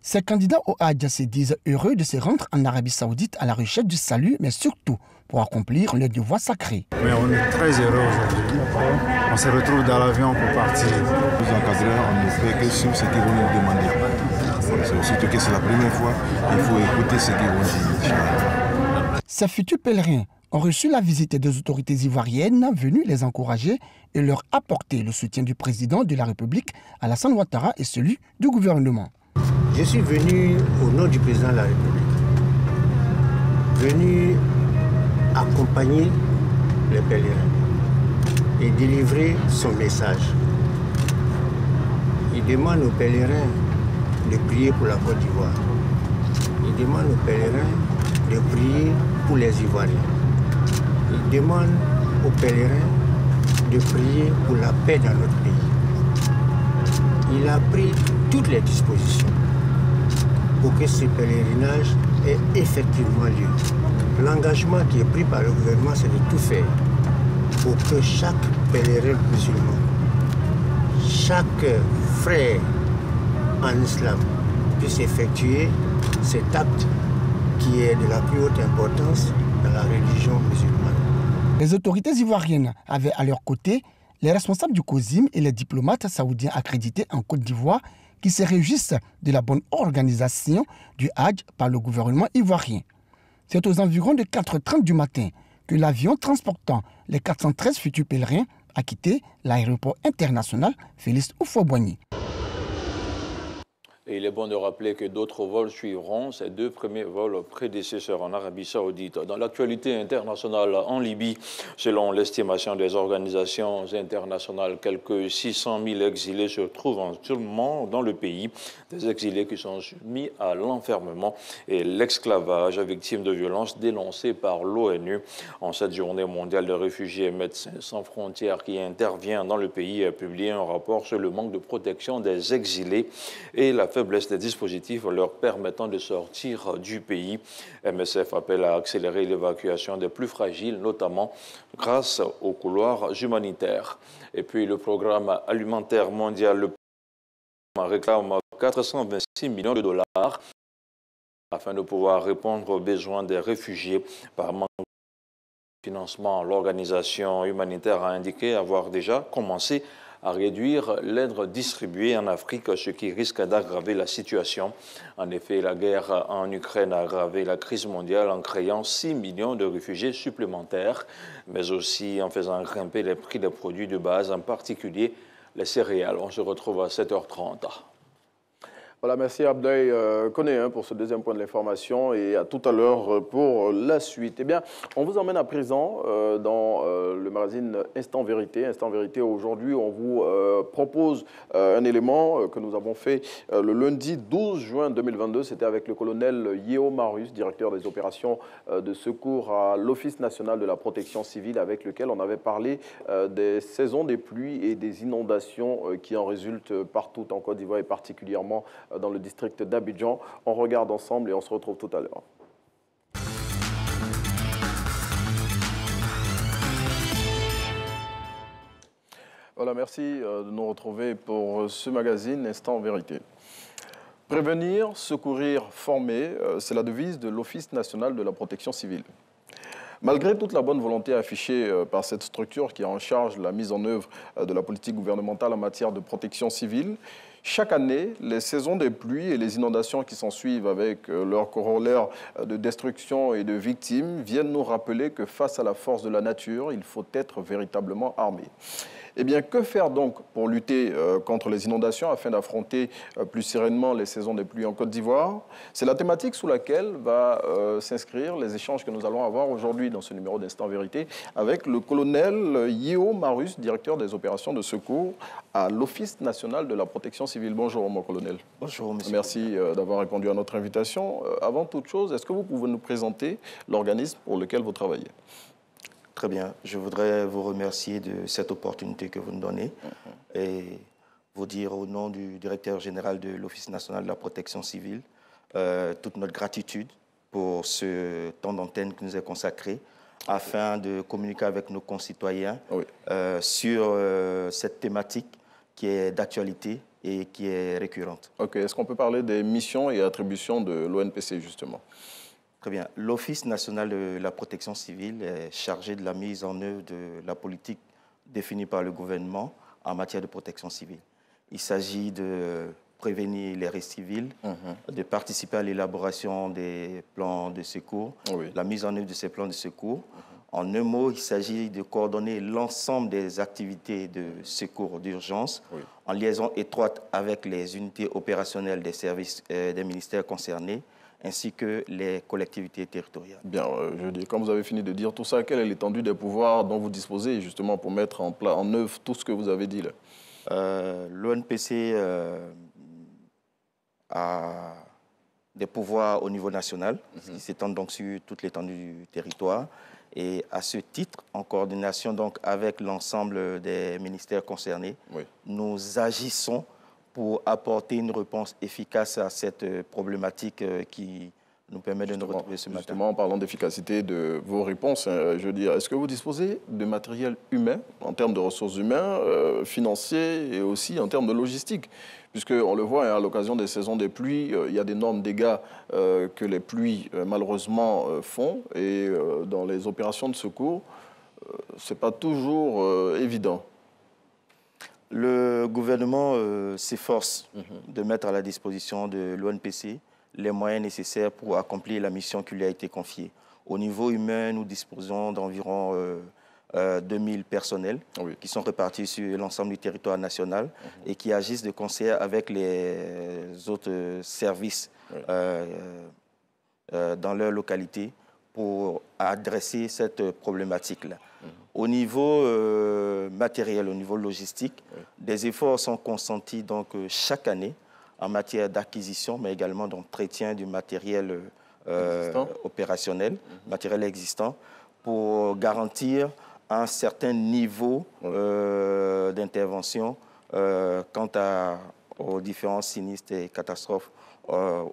Ces candidats au Hajj se disent heureux de se rendre en Arabie Saoudite à la recherche du salut, mais surtout pour accomplir leur devoir sacré. Mais on est très heureux aujourd'hui. On se retrouve dans l'avion pour partir. Les encadreurs, on ne fait que suivre ce qu'ils vont nous demander. Surtout que c'est la première fois, il faut écouter ce qu'ils vont dire. Ces futurs pèlerins ont reçu la visite des autorités ivoiriennes venues les encourager et leur apporter le soutien du président de la République, Alassane Ouattara, et celui du gouvernement. Je suis venu au nom du président de la République, venu accompagner les pèlerins et délivrer son message. Il demande aux pèlerins de prier pour la Côte d'Ivoire. Il demande aux pèlerins de prier pour les Ivoiriens. Il demande aux pèlerins de prier pour la paix dans notre pays. Il a pris toutes les dispositions pour que ce pèlerinage ait effectivement lieu. L'engagement qui est pris par le gouvernement, c'est de tout faire pour que chaque pèlerin musulman, chaque frère en islam puisse effectuer cet acte qui est de la plus haute importance dans la religion musulmane. Les autorités ivoiriennes avaient à leur côté les responsables du COSIM et les diplomates saoudiens accrédités en Côte d'Ivoire qui se réjouissent de la bonne organisation du Hajj par le gouvernement ivoirien. C'est aux environs de 4h30 du matin que l'avion transportant les 413 futurs pèlerins a quitté l'aéroport international Félix Houphouët-Boigny. Et il est bon de rappeler que d'autres vols suivront ces 2 premiers vols prédécesseurs en Arabie Saoudite. Dans l'actualité internationale en Libye, selon l'estimation des organisations internationales, quelques 600 000 exilés se trouvent actuellement dans le pays. Des exilés qui sont soumis à l'enfermement et l'esclavage, victimes de violences dénoncées par l'ONU. En cette journée mondiale de réfugiés, Médecins sans frontières qui intervient dans le pays a publié un rapport sur le manque de protection des exilés et la faiblesse des dispositifs leur permettant de sortir du pays. MSF appelle à accélérer l'évacuation des plus fragiles, notamment grâce aux couloirs humanitaires. Et puis le programme alimentaire mondial réclame 426 millions de dollars afin de pouvoir répondre aux besoins des réfugiés par manque de financement. L'organisation humanitaire a indiqué avoir déjà commencé à réduire l'aide distribuée en Afrique, ce qui risque d'aggraver la situation. En effet, la guerre en Ukraine a aggravé la crise mondiale en créant 6 millions de réfugiés supplémentaires, mais aussi en faisant grimper les prix des produits de base, en particulier les céréales. On se retrouve à 7h30. Voilà, merci Abdoulaye Koné pour ce deuxième point de l'information et à tout à l'heure pour la suite. Eh bien, on vous emmène à présent dans le magazine Instant Vérité. Instant Vérité, aujourd'hui, on vous propose un élément que nous avons fait le lundi 12 juin 2022. C'était avec le colonel Yeo Marus, directeur des opérations de secours à l'Office national de la protection civile, avec lequel on avait parlé des saisons des pluies et des inondations qui en résultent partout en Côte d'Ivoire et particulièrement dans le district d'Abidjan. On regarde ensemble et on se retrouve tout à l'heure. Voilà, merci de nous retrouver pour ce magazine Instant Vérité. Prévenir, secourir, former, c'est la devise de l'Office national de la protection civile. Malgré toute la bonne volonté affichée par cette structure qui est en charge de la mise en œuvre de la politique gouvernementale en matière de protection civile, chaque année, les saisons des pluies et les inondations qui s'en suivent avec leur corollaire de destruction et de victimes viennent nous rappeler que face à la force de la nature, il faut être véritablement armé. Eh bien, que faire donc pour lutter contre les inondations afin d'affronter plus sereinement les saisons des pluies en Côte d'Ivoire? C'est la thématique sous laquelle va s'inscrire les échanges que nous allons avoir aujourd'hui dans ce numéro d'Instant Vérité avec le colonel Yeo Marus, directeur des opérations de secours à l'Office national de la protection civile. Bonjour, mon colonel. Bonjour, monsieur. Merci d'avoir répondu à notre invitation. Avant toute chose, est-ce que vous pouvez nous présenter l'organisme pour lequel vous travaillez? Très bien. Je voudrais vous remercier de cette opportunité que vous nous donnez et vous dire au nom du directeur général de l'Office national de la protection civile toute notre gratitude pour ce temps d'antenne qui nous est consacré afin de communiquer avec nos concitoyens sur cette thématique qui est d'actualité et qui est récurrente. Ok. Est-ce qu'on peut parler des missions et attributions de l'ONPC, justement? Très bien. L'Office national de la protection civile est chargé de la mise en œuvre de la politique définie par le gouvernement en matière de protection civile. Il s'agit de prévenir les risques civils, de participer à l'élaboration des plans de secours, la mise en œuvre de ces plans de secours. En un mot, il s'agit de coordonner l'ensemble des activités de secours d'urgence en liaison étroite avec les unités opérationnelles des services des ministères concernés, ainsi que les collectivités territoriales. Bien, je dis, quand vous avez fini de dire tout ça, quelle est l'étendue des pouvoirs dont vous disposez justement pour mettre en œuvre tout ce que vous avez dit là? L'ONPC a des pouvoirs au niveau national, qui s'étendent donc sur toute l'étendue du territoire. Et à ce titre, en coordination donc avec l'ensemble des ministères concernés, nous agissons pour apporter une réponse efficace à cette problématique qui nous permet de nous retrouver ce matin. Justement, en parlant d'efficacité de vos réponses, je veux dire, est-ce que vous disposez de matériel humain, en termes de ressources humaines, financiers et aussi en termes de logistique? Puisqu'on le voit, à l'occasion des saisons des pluies, il y a d'énormes dégâts que les pluies, malheureusement, font. Et dans les opérations de secours, ce n'est pas toujours évident. Le gouvernement s'efforce de mettre à la disposition de l'ONPC les moyens nécessaires pour accomplir la mission qui lui a été confiée. Au niveau humain, nous disposons d'environ 2000 personnels qui sont répartis sur l'ensemble du territoire national et qui agissent de concert avec les autres services dans leur localité pour adresser cette problématique-là. Au niveau matériel, au niveau logistique, des efforts sont consentis donc, chaque année en matière d'acquisition, mais également d'entretien du matériel opérationnel, matériel existant, pour garantir un certain niveau d'intervention quant aux différents sinistres et catastrophes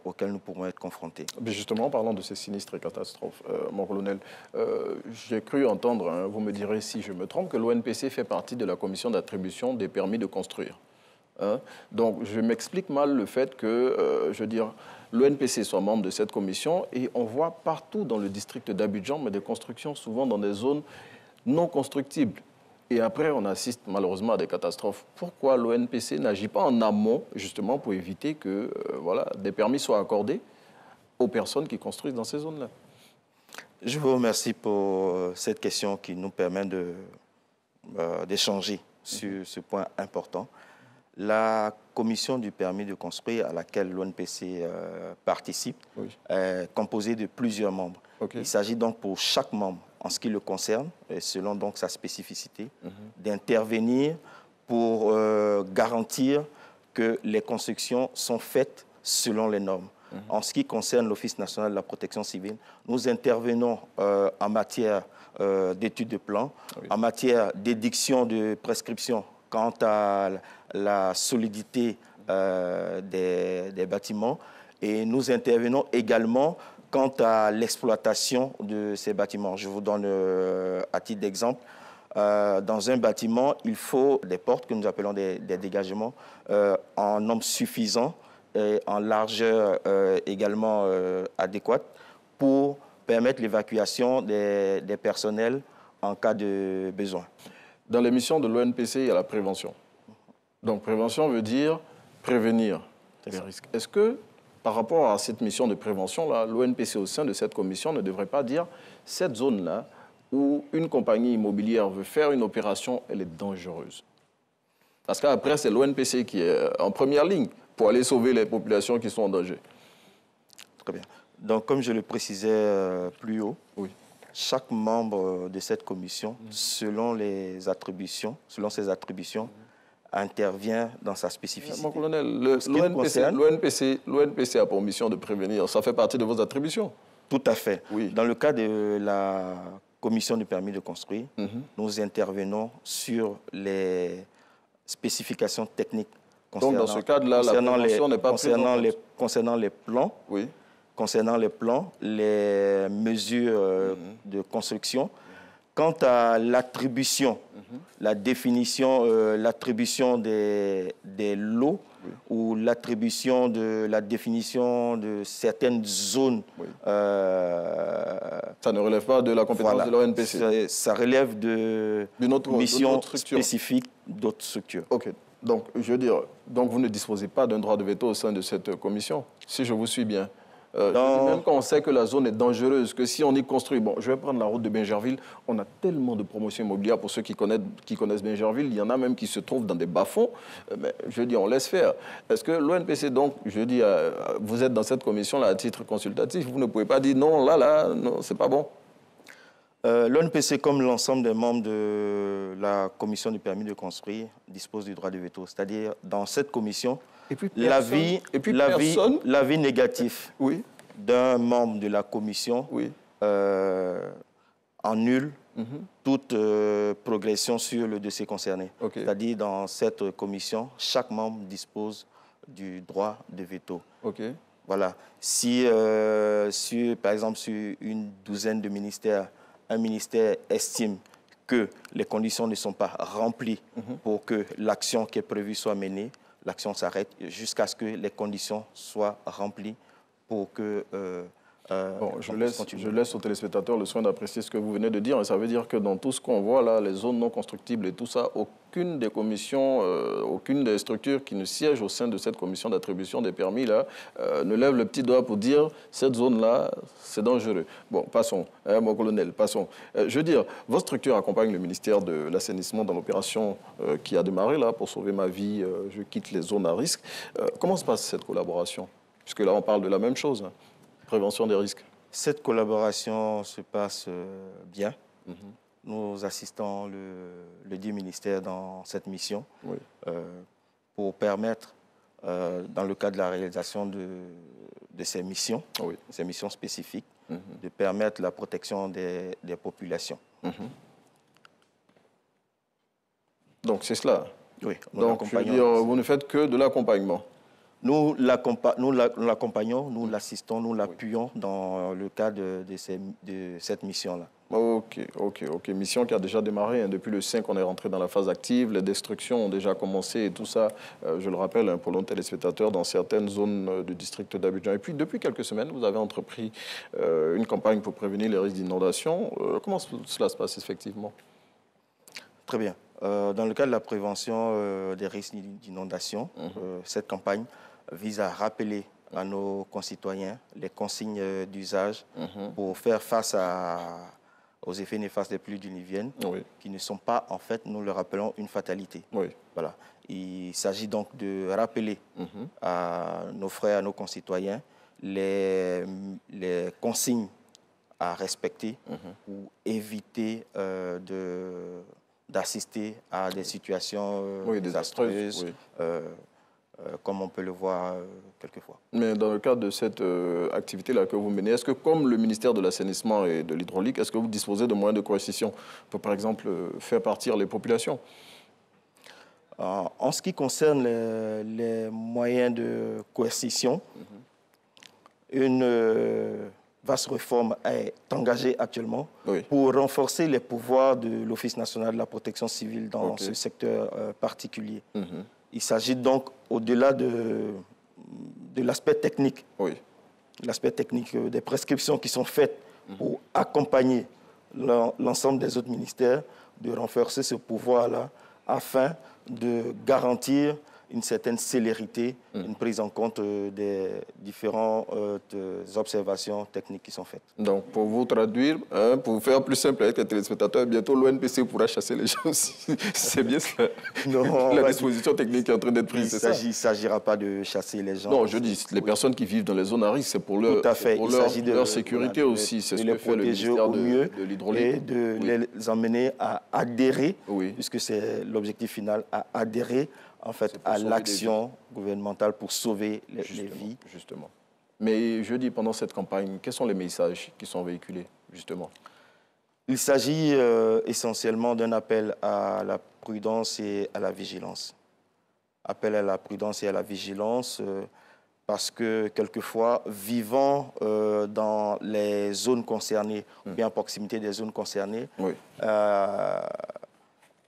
auxquels nous pourrons être confrontés. Mais justement, en parlant de ces sinistres et catastrophes, mon colonel, j'ai cru entendre, hein, vous me direz si je me trompe, que l'ONPC fait partie de la commission d'attribution des permis de construire. Hein? Donc, je m'explique mal le fait que, je veux dire, l'ONPC soit membre de cette commission et on voit partout dans le district d'Abidjan, mais des constructions souvent dans des zones non constructibles. Et après, on assiste malheureusement à des catastrophes. Pourquoi l'ONPC n'agit pas en amont, justement, pour éviter que voilà, des permis soient accordés aux personnes qui construisent dans ces zones-là? Je vous remercie pour cette question qui nous permet d'échanger sur ce point important. La commission du permis de construire à laquelle l'ONPC participe est composée de plusieurs membres. Il s'agit donc pour chaque membre, en ce qui le concerne, et selon donc sa spécificité, d'intervenir pour garantir que les constructions sont faites selon les normes. En ce qui concerne l'Office national de la protection civile, nous intervenons en matière d'études de plan, en matière d'édiction de prescriptions quant à la solidité des bâtiments, et nous intervenons également quant à l'exploitation de ces bâtiments. Je vous donne à titre d'exemple, dans un bâtiment, il faut des portes que nous appelons des dégagements en nombre suffisant et en largeur également adéquate pour permettre l'évacuation des personnels en cas de besoin. Dans les missions de l'ONPC, il y a la prévention. Donc prévention veut dire prévenir les risques. Est-ce que par rapport à cette mission de prévention-là, l'ONPC au sein de cette commission ne devrait pas dire cette zone-là où une compagnie immobilière veut faire une opération, elle est dangereuse? Parce qu'après, c'est l'ONPC qui est en première ligne pour aller sauver les populations qui sont en danger. Très bien. Donc, comme je le précisais plus haut, chaque membre de cette commission, selon ses attributions, intervient dans sa spécificité. Mon colonel, l'ONPC a pour mission de prévenir. Ça fait partie de vos attributions? Tout à fait. Oui. Dans le cas de la commission du permis de construire, nous intervenons sur les spécifications techniques. Donc, dans ce cadre-là, la prévention n'est pas prise en compte. Concernant les plans, concernant les plans, les mesures de construction. Quant à l'attribution, la définition, l'attribution des lots ou l'attribution de la définition de certaines zones. Ça ne relève pas de la compétence de l'ONPC. Ça relève d'une autre mission spécifique d'autres structures. OK. Donc, je veux dire, donc vous ne disposez pas d'un droit de veto au sein de cette commission, si je vous suis bien. Même quand on sait que la zone est dangereuse, que si on y construit... Bon, je vais prendre la route de Bingerville. On a tellement de promotions immobilières pour ceux qui connaissent Bingerville. Il y en a même qui se trouvent dans des bas-fonds. Mais je veux dire, on laisse faire. Est-ce que l'ONPC, donc, je dis, vous êtes dans cette commission-là à titre consultatif, vous ne pouvez pas dire non, non, c'est pas bon? L'ONPC, comme l'ensemble des membres de la commission du permis de construire, dispose du droit de veto. C'est-à-dire, dans cette commission... L'avis négatif d'un membre de la commission annule toute progression sur le dossier concerné. C'est-à-dire, dans cette commission, chaque membre dispose du droit de veto. Voilà. Si, par exemple, sur une douzaine de ministères, un ministère estime que les conditions ne sont pas remplies pour que l'action qui est prévue soit menée, l'action s'arrête jusqu'à ce que les conditions soient remplies pour que... je laisse aux téléspectateurs le soin d'apprécier ce que vous venez de dire. Et ça veut dire que dans tout ce qu'on voit là, les zones non constructibles et tout ça, aucune des commissions, aucune des structures qui ne siègent au sein de cette commission d'attribution des permis là, ne lève le petit doigt pour dire cette zone-là, c'est dangereux. Bon, passons, mon colonel, passons. Je veux dire, votre structure accompagne le ministère de l'assainissement dans l'opération qui a démarré là pour sauver ma vie, je quitte les zones à risque. Comment se passe cette collaboration? Puisque là, on parle de la même chose. Hein. Prévention des risques. Cette collaboration se passe bien. Nous assistons le dit ministère dans cette mission pour permettre, dans le cadre de la réalisation de ces missions spécifiques, de permettre la protection des populations. Donc c'est cela. Oui, donc je veux dire, vous ne faites que de l'accompagnement. Nous l'accompagnons, nous l'assistons, nous l'appuyons dans le cadre de cette mission-là. Ok. Mission qui a déjà démarré. Depuis le 5, on est rentré dans la phase active. Les destructions ont déjà commencé et tout ça, je le rappelle pour nos téléspectateurs, dans certaines zones du district d'Abidjan. Et puis, depuis quelques semaines, vous avez entrepris une campagne pour prévenir les risques d'inondation. Comment cela se passe effectivement? Très bien. Dans le cadre de la prévention des risques d'inondation, cette campagne vise à rappeler à nos concitoyens les consignes d'usage pour faire face aux effets néfastes des pluies diluviennes, qui ne sont pas, en fait, nous le rappelons, une fatalité. Voilà. Il s'agit donc de rappeler à nos frères, à nos concitoyens, les consignes à respecter pour éviter d'assister à des situations désastreuses, comme on peut le voir quelquefois. Mais dans le cadre de cette activité-là que vous menez, est-ce que, comme le ministère de l'Assainissement et de l'Hydraulique, est-ce que vous disposez de moyens de coercition pour, par exemple, faire partir les populations? En ce qui concerne les moyens de coercition, une vaste réforme est engagée actuellement pour renforcer les pouvoirs de l'Office national de la protection civile dans ce secteur particulier. Il s'agit donc, au-delà de l'aspect technique, l'aspect technique des prescriptions qui sont faites pour accompagner l'ensemble des autres ministères, de renforcer ce pouvoir-là afin de garantir une certaine célérité, une prise en compte des différentes observations techniques qui sont faites. Donc, pour vous traduire, pour vous faire plus simple avec les téléspectateurs, bientôt l'ONPC pourra chasser les gens aussi. C'est bien cela. Non, la disposition technique est en train d'être prise, c'est ça? Il ne s'agira pas de chasser les gens. Non, je dis, les personnes qui vivent dans les zones à risque, c'est pour leur sécurité aussi. C'est ce que fait le ministère de l'Hydraulique. Et de les emmener à adhérer, puisque c'est l'objectif final, à adhérer en fait, à l'action gouvernementale pour sauver les vies. Justement. Mais je dis, pendant cette campagne, quels sont les messages qui sont véhiculés, justement? Il s'agit essentiellement d'un appel à la prudence et à la vigilance. Appel à la prudence et à la vigilance parce que, quelquefois, vivant dans les zones concernées, ou bien à proximité des zones concernées,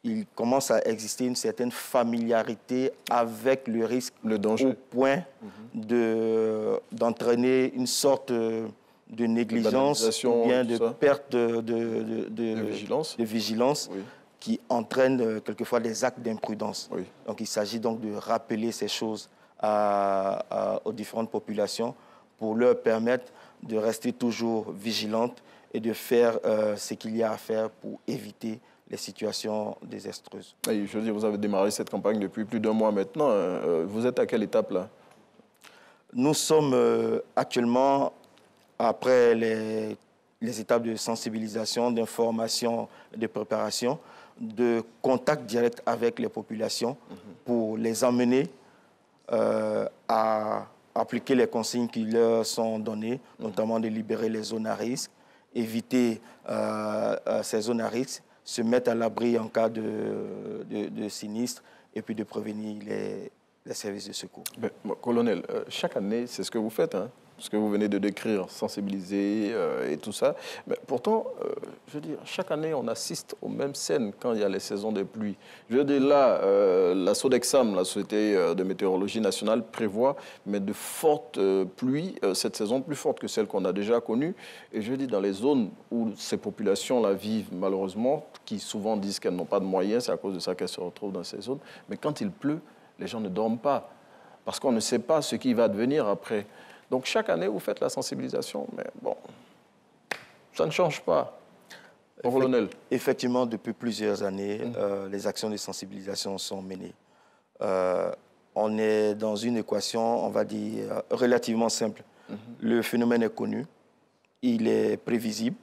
il commence à exister une certaine familiarité avec le risque, le danger, au point d'entraîner une sorte de négligence ou bien de perte de vigilance qui entraîne quelquefois des actes d'imprudence. Donc il s'agit donc de rappeler ces choses aux différentes populations pour leur permettre de rester toujours vigilantes et de faire ce qu'il y a à faire pour éviter les situations désastreuses. Et je veux dire, vous avez démarré cette campagne depuis plus d'un mois maintenant. Vous êtes à quelle étape là? Nous sommes actuellement, après les étapes de sensibilisation, d'information, de préparation, de contact direct avec les populations pour les amener à appliquer les consignes qui leur sont données, notamment de libérer les zones à risque, éviter ces zones à risque, se mettre à l'abri en cas de sinistre et puis de prévenir les services de secours. Colonel, chaque année, c'est ce que vous faites, hein, ce que vous venez de décrire, sensibiliser et tout ça. Mais pourtant, je veux dire, chaque année, on assiste aux mêmes scènes quand il y a les saisons des pluies. Je veux dire, là, la SODEXAM, la Société de météorologie nationale, prévoit mais de fortes pluies cette saison, plus fortes que celles qu'on a déjà connues. Et je dis, dans les zones où ces populations-là vivent, malheureusement, qui souvent disent qu'elles n'ont pas de moyens, c'est à cause de ça qu'elles se retrouvent dans ces zones. Mais quand il pleut, les gens ne dorment pas, parce qu'on ne sait pas ce qui va devenir après. Donc, chaque année, vous faites la sensibilisation, mais bon, ça ne change pas. Colonel. Effectivement, depuis plusieurs années, les actions de sensibilisation sont menées. On est dans une équation, on va dire, relativement simple. Le phénomène est connu, il est prévisible,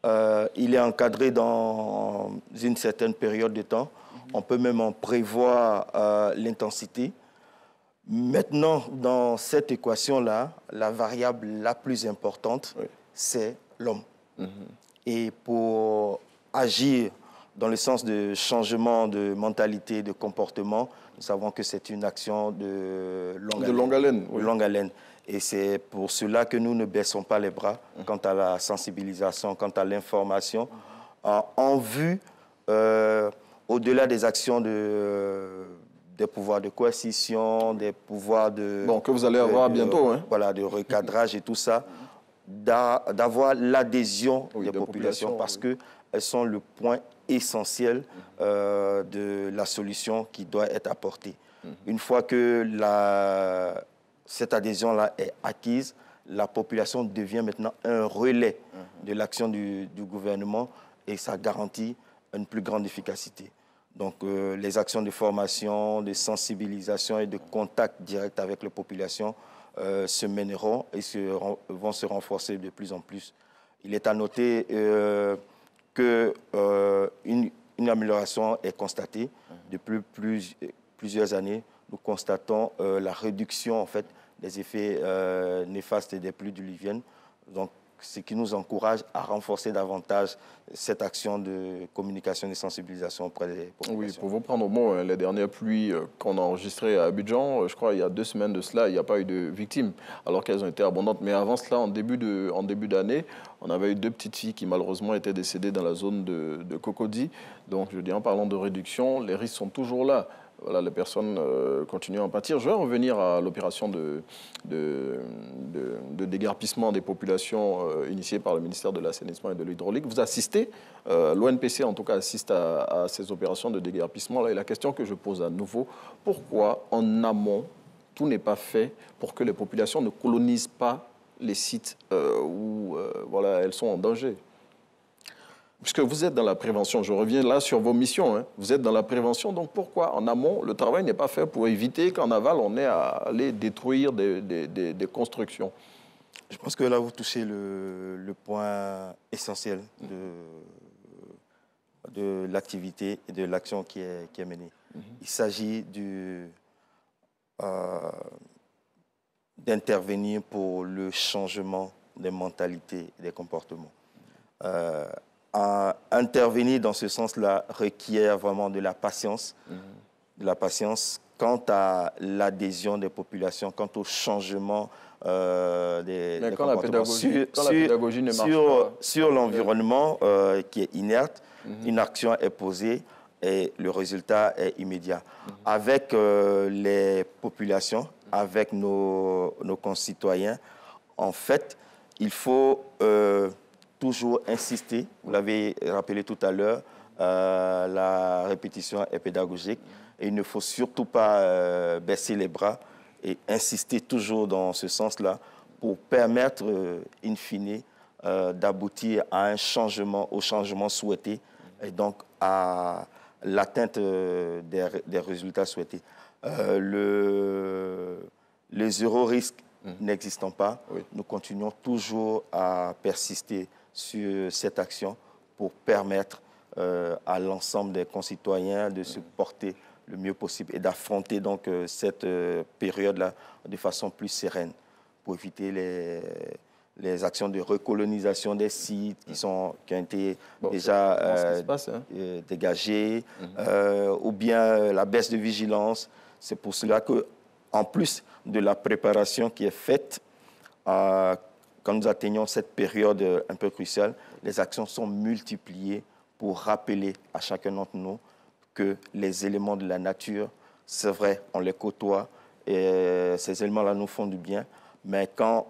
il est encadré dans une certaine période de temps. On peut même en prévoir l'intensité. Maintenant, dans cette équation-là, la variable la plus importante, c'est l'homme. Et pour agir dans le sens de changement de mentalité, de comportement, nous savons que c'est une action de longue haleine. Oui. Longue haleine. Et c'est pour cela que nous ne baissons pas les bras quant à la sensibilisation, quant à l'information, en vue, au-delà des actions des pouvoirs de coercition, des pouvoirs de... Bon, que vous allez avoir bientôt. Voilà, de recadrage et tout ça, d'avoir l'adhésion des populations parce qu'elles sont le point essentiel de la solution qui doit être apportée. Une fois que cette adhésion-là est acquise, la population devient maintenant un relais de l'action du gouvernement et ça garantit une plus grande efficacité. Donc, les actions de formation, de sensibilisation et de contact direct avec les populations se mèneront et vont se renforcer de plus en plus. Il est à noter qu'une amélioration est constatée depuis plusieurs années. Nous constatons la réduction en fait, des effets néfastes des pluies diluviennes. Donc, ce qui nous encourage à renforcer davantage cette action de communication et de sensibilisation auprès des populations. Oui, pour vous prendre au mot, les dernières pluies qu'on a enregistrées à Abidjan, je crois il y a 2 semaines de cela, il n'y a pas eu de victimes, alors qu'elles ont été abondantes. Mais avant cela, en début d'année, on avait eu 2 petites filles qui malheureusement étaient décédées dans la zone de Cocody. Donc je dis, en parlant de réduction, les risques sont toujours là. Voilà, les personnes continuent à en pâtir. Je vais revenir à l'opération de déguerpissement des populations initiée par le ministère de l'Assainissement et de l'Hydraulique. Vous assistez, l'ONPC en tout cas assiste à ces opérations de déguerpissement. Et la question que je pose à nouveau, pourquoi en amont, tout n'est pas fait pour que les populations ne colonisent pas les sites où voilà, elles sont en danger? Puisque vous êtes dans la prévention, je reviens là sur vos missions, hein. Vous êtes dans la prévention, donc pourquoi en amont, le travail n'est pas fait pour éviter qu'en aval, on ait à aller détruire des constructions? Je pense que là, vous touchez le point essentiel de l'activité et de l'action qui est menée. Il s'agit d'intervenir pour le changement des mentalités et des comportements. Intervenir dans ce sens-là requiert vraiment de la patience, quant à l'adhésion des populations, quant au changement des comportements. Sur l'environnement qui est inerte, une action est posée et le résultat est immédiat. Avec les populations, avec nos concitoyens, en fait, il faut toujours insister, vous l'avez rappelé tout à l'heure, la répétition est pédagogique et il ne faut surtout pas baisser les bras et insister toujours dans ce sens-là pour permettre, in fine, d'aboutir à un changement, au changement souhaité et donc à l'atteinte des résultats souhaités. Le zéro risque n'existant pas, nous continuons toujours à persister sur cette action pour permettre à l'ensemble des concitoyens de se porter le mieux possible et d'affronter donc cette période-là de façon plus sereine pour éviter les actions de recolonisation des sites qui ont été déjà dégagés ou bien la baisse de vigilance. C'est pour cela que, en plus de la préparation qui est faite, quand nous atteignons cette période un peu cruciale, les actions sont multipliées pour rappeler à chacun d'entre nous que les éléments de la nature, c'est vrai, on les côtoie et ces éléments-là nous font du bien, mais quand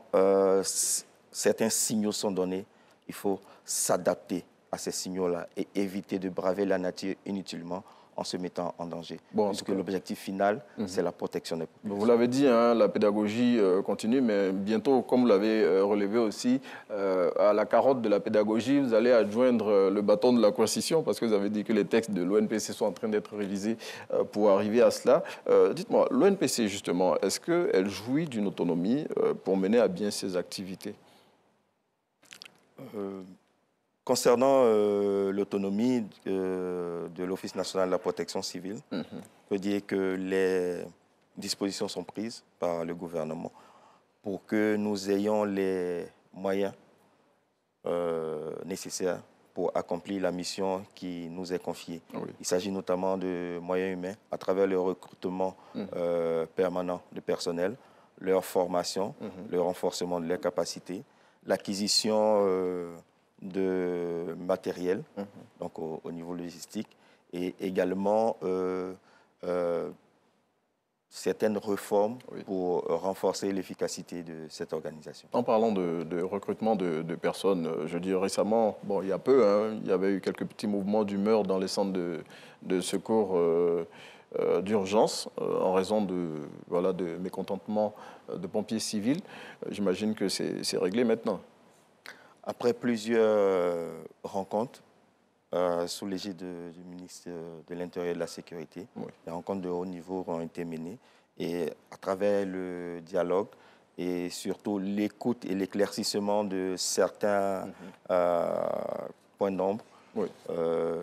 certains signaux sont donnés, il faut s'adapter à ces signaux-là et éviter de braver la nature inutilement en se mettant en danger. Puisque l'objectif final, c'est la protection des populations. Vous l'avez dit, hein, la pédagogie continue, mais bientôt, comme vous l'avez relevé aussi, à la carotte de la pédagogie, vous allez adjoindre le bâton de la coercition, parce que vous avez dit que les textes de l'ONPC sont en train d'être révisés pour arriver à cela. Dites-moi, l'ONPC, justement, est-ce qu'elle jouit d'une autonomie pour mener à bien ses activités? Concernant l'autonomie de l'Office national de la protection civile, je peux dire que les dispositions sont prises par le gouvernement pour que nous ayons les moyens nécessaires pour accomplir la mission qui nous est confiée. Oui. Il s'agit notamment de moyens humains à travers le recrutement permanent de personnel, leur formation, le renforcement de leurs capacités, l'acquisition de matériel, donc au niveau logistique, et également certaines réformes pour renforcer l'efficacité de cette organisation. En parlant de recrutement de personnes, je dis récemment, bon, il y a peu, hein, il y avait eu quelques petits mouvements d'humeur dans les centres de secours d'urgence en raison de mécontentement de pompiers civils. J'imagine que c'est réglé maintenant. Après plusieurs rencontres, sous l'égide du ministre de l'Intérieur et de la Sécurité, les rencontres de haut niveau ont été menées et à travers le dialogue et surtout l'écoute et l'éclaircissement de certains points d'ombre,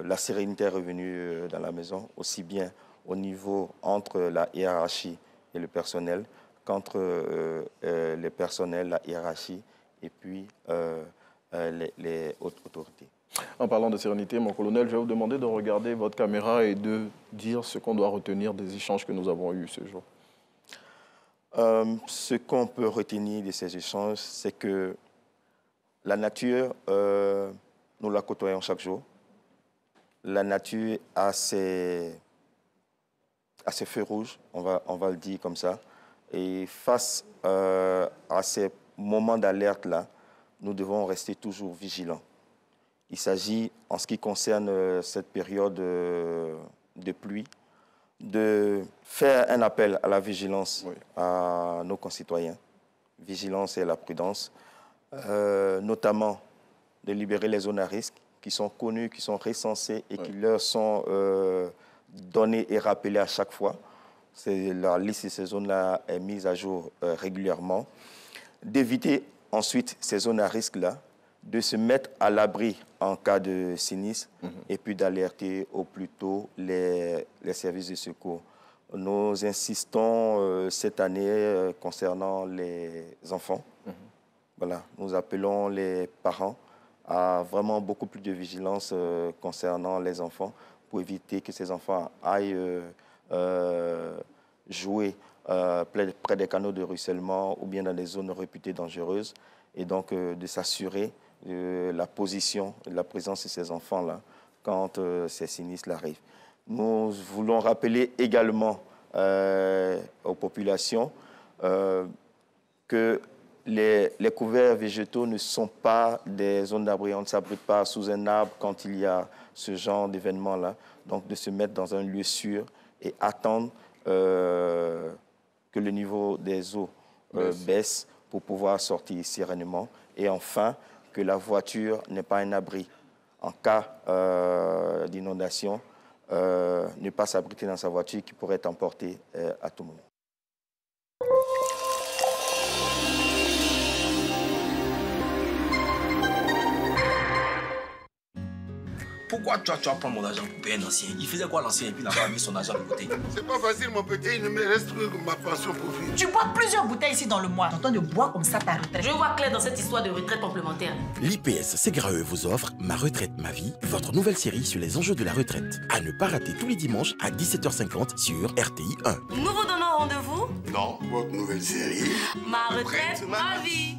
la sérénité est revenue dans la maison, aussi bien au niveau entre la hiérarchie et le personnel qu'entre les personnels, la hiérarchie et puis les hautes autorités. En parlant de sérénité, mon colonel, je vais vous demander de regarder votre caméra et de dire ce qu'on doit retenir des échanges que nous avons eus ce jour. Ce qu'on peut retenir de ces échanges, c'est que la nature, nous la côtoyons chaque jour. La nature a ses feux rouges, on va le dire comme ça. Et face à ces moments d'alerte-là, nous devons rester toujours vigilants. Il s'agit, en ce qui concerne cette période de pluie, de faire un appel à la vigilance à nos concitoyens. Vigilance et la prudence, notamment de libérer les zones à risque qui sont connues, qui sont recensées et qui leur sont données et rappelées à chaque fois. La liste de ces zones-là est mise à jour régulièrement. D'éviter ensuite ces zones à risque-là, de se mettre à l'abri en cas de sinistre et puis d'alerter au plus tôt les services de secours. Nous insistons cette année concernant les enfants. Voilà, nous appelons les parents à vraiment beaucoup plus de vigilance concernant les enfants pour éviter que ces enfants aillent jouer près des canaux de ruissellement ou bien dans des zones réputées dangereuses et donc de s'assurer de la position, de la présence de ces enfants-là quand ces sinistres arrivent. Nous voulons rappeler également aux populations que les couverts végétaux ne sont pas des zones d'abri. On ne s'abrite pas sous un arbre quand il y a ce genre d'événement-là. Donc de se mettre dans un lieu sûr et attendre que le niveau des eaux baisse pour pouvoir sortir sereinement. Et enfin, que la voiture n'est pas un abri. En cas d'inondation, ne pas s'abriter dans sa voiture qui pourrait être emportée à tout moment. Pourquoi tu vas prendre mon argent pour payer un ancien? Il faisait quoi l'ancien et puis il n'a pas mis son argent de côté? C'est pas facile mon petit, il ne me reste que ma pension pour vivre. Tu bois plusieurs bouteilles ici dans le mois. T'entends de boire comme ça ta retraite. Je vois clair dans cette histoire de retraite complémentaire. L'IPS Ségrae vous offre Ma retraite, ma vie, votre nouvelle série sur les enjeux de la retraite. À ne pas rater tous les dimanches à 17h50 sur RTI 1. Nous vous donnons rendez-vous dans votre nouvelle série Ma retraite, ma vie.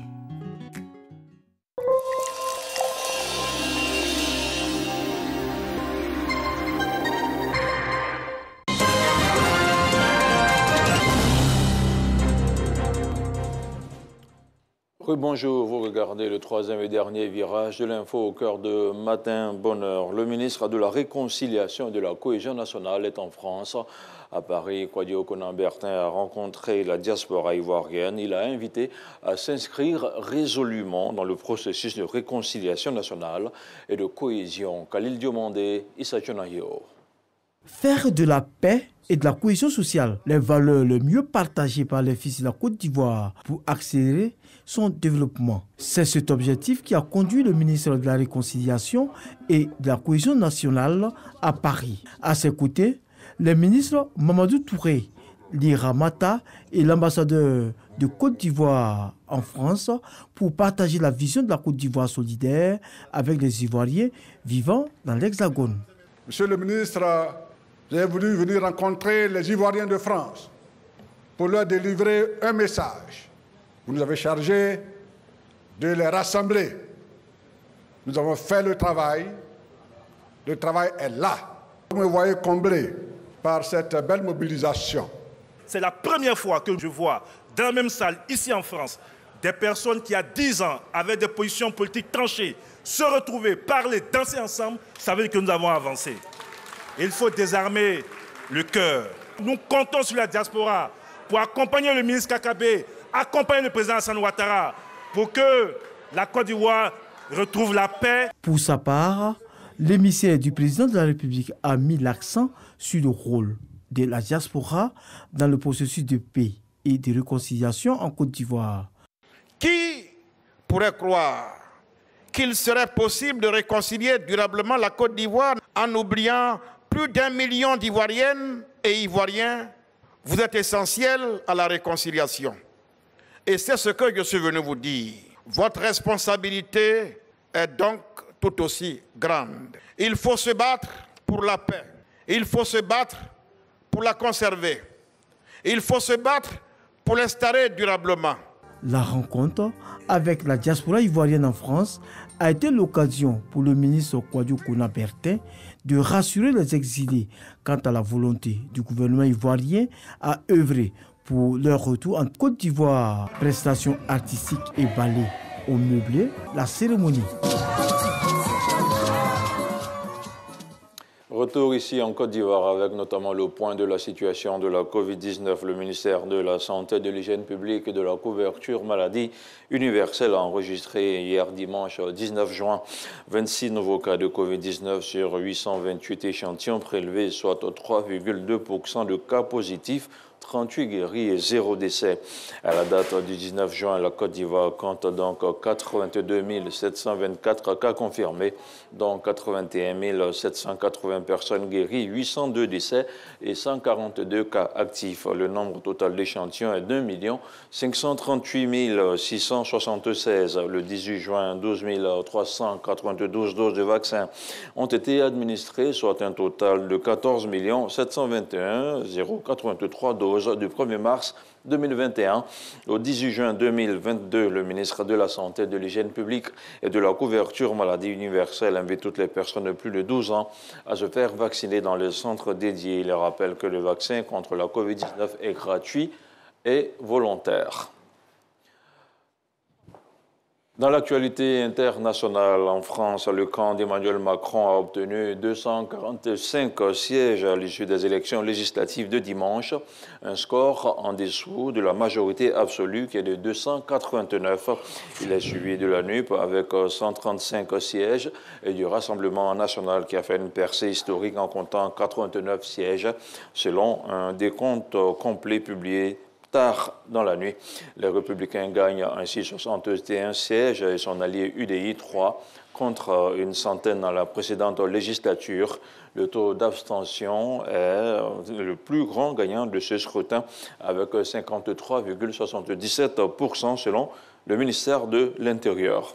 Bonjour, vous regardez le troisième et dernier virage de l'info au cœur de Matin Bonheur. Le ministre de la Réconciliation et de la Cohésion nationale est en France. À Paris, Kouadio Konan-Bertin a rencontré la diaspora ivoirienne. Il a invité à s'inscrire résolument dans le processus de réconciliation nationale et de cohésion. Khalil Diomandé, Issa Djonayo. Faire de la paix et de la cohésion sociale les valeurs les mieux partagées par les fils de la Côte d'Ivoire pour accélérer son développement. C'est cet objectif qui a conduit le ministre de la Réconciliation et de la Cohésion nationale à Paris. À ses côtés, les ministres Mamadou Touré, Lira Mata et l'ambassadeur de Côte d'Ivoire en France pour partager la vision de la Côte d'Ivoire solidaire avec les Ivoiriens vivant dans l'Hexagone. Monsieur le ministre, j'ai voulu venir rencontrer les Ivoiriens de France pour leur délivrer un message. Vous nous avez chargé de les rassembler. Nous avons fait le travail. Le travail est là. Vous me voyez comblé par cette belle mobilisation. C'est la première fois que je vois dans la même salle, ici en France, des personnes qui, à 10 ans, avaient des positions politiques tranchées, se retrouver, parler, danser ensemble. Ça veut dire que nous avons avancé. Il faut désarmer le cœur. Nous comptons sur la diaspora pour accompagner le ministre Kakabé, accompagner le président Hassan Ouattara, pour que la Côte d'Ivoire retrouve la paix. Pour sa part, l'émissaire du président de la République a mis l'accent sur le rôle de la diaspora dans le processus de paix et de réconciliation en Côte d'Ivoire. Qui pourrait croire qu'il serait possible de réconcilier durablement la Côte d'Ivoire en oubliant plus d'1 million d'Ivoiriennes et Ivoiriens? Vous êtes essentiel à la réconciliation. Et c'est ce que je suis venu vous dire. Votre responsabilité est donc tout aussi grande. Il faut se battre pour la paix. Il faut se battre pour la conserver. Il faut se battre pour l'instaurer durablement. La rencontre avec la diaspora ivoirienne en France a été l'occasion pour le ministre Kouadio Kouna Bertin de rassurer les exilés quant à la volonté du gouvernement ivoirien à œuvrer pour leur retour en Côte d'Ivoire. Prestations artistiques et ballets au meublé, la cérémonie. Retour ici en Côte d'Ivoire avec notamment le point de la situation de la Covid-19. Le ministère de la Santé, de l'Hygiène publique et de la couverture maladie universelle a enregistré hier dimanche 19 juin 26 nouveaux cas de Covid-19 sur 828 échantillons prélevés, soit 3,2% de cas positifs, 38 guéris et 0 décès. À la date du 19 juin, la Côte d'Ivoire compte donc 82 724 cas confirmés, dont 81 780 personnes guéries, 802 décès et 142 cas actifs. Le nombre total d'échantillons est d'1 538 676. Le 18 juin, 12 392 doses de vaccins ont été administrées, soit un total de 14 721 083 doses du 1er mars 2021. Au 18 juin 2022, le ministre de la Santé, de l'Hygiène publique et de la couverture maladie universelle invite toutes les personnes de plus de 12 ans à se faire vacciner dans les centres dédiés. Il rappelle que le vaccin contre la COVID-19 est gratuit et volontaire. Dans l'actualité internationale, en France, le camp d'Emmanuel Macron a obtenu 245 sièges à l'issue des élections législatives de dimanche, un score en dessous de la majorité absolue qui est de 289. Il est suivi de la NUP avec 135 sièges et du Rassemblement national qui a fait une percée historique en comptant 89 sièges, selon un décompte complet publié tard dans la nuit. Les Républicains gagnent ainsi 61 sièges et son allié UDI 3 contre une centaine dans la précédente législature. Le taux d'abstention est le plus grand gagnant de ce scrutin avec 53,77% selon le ministère de l'Intérieur.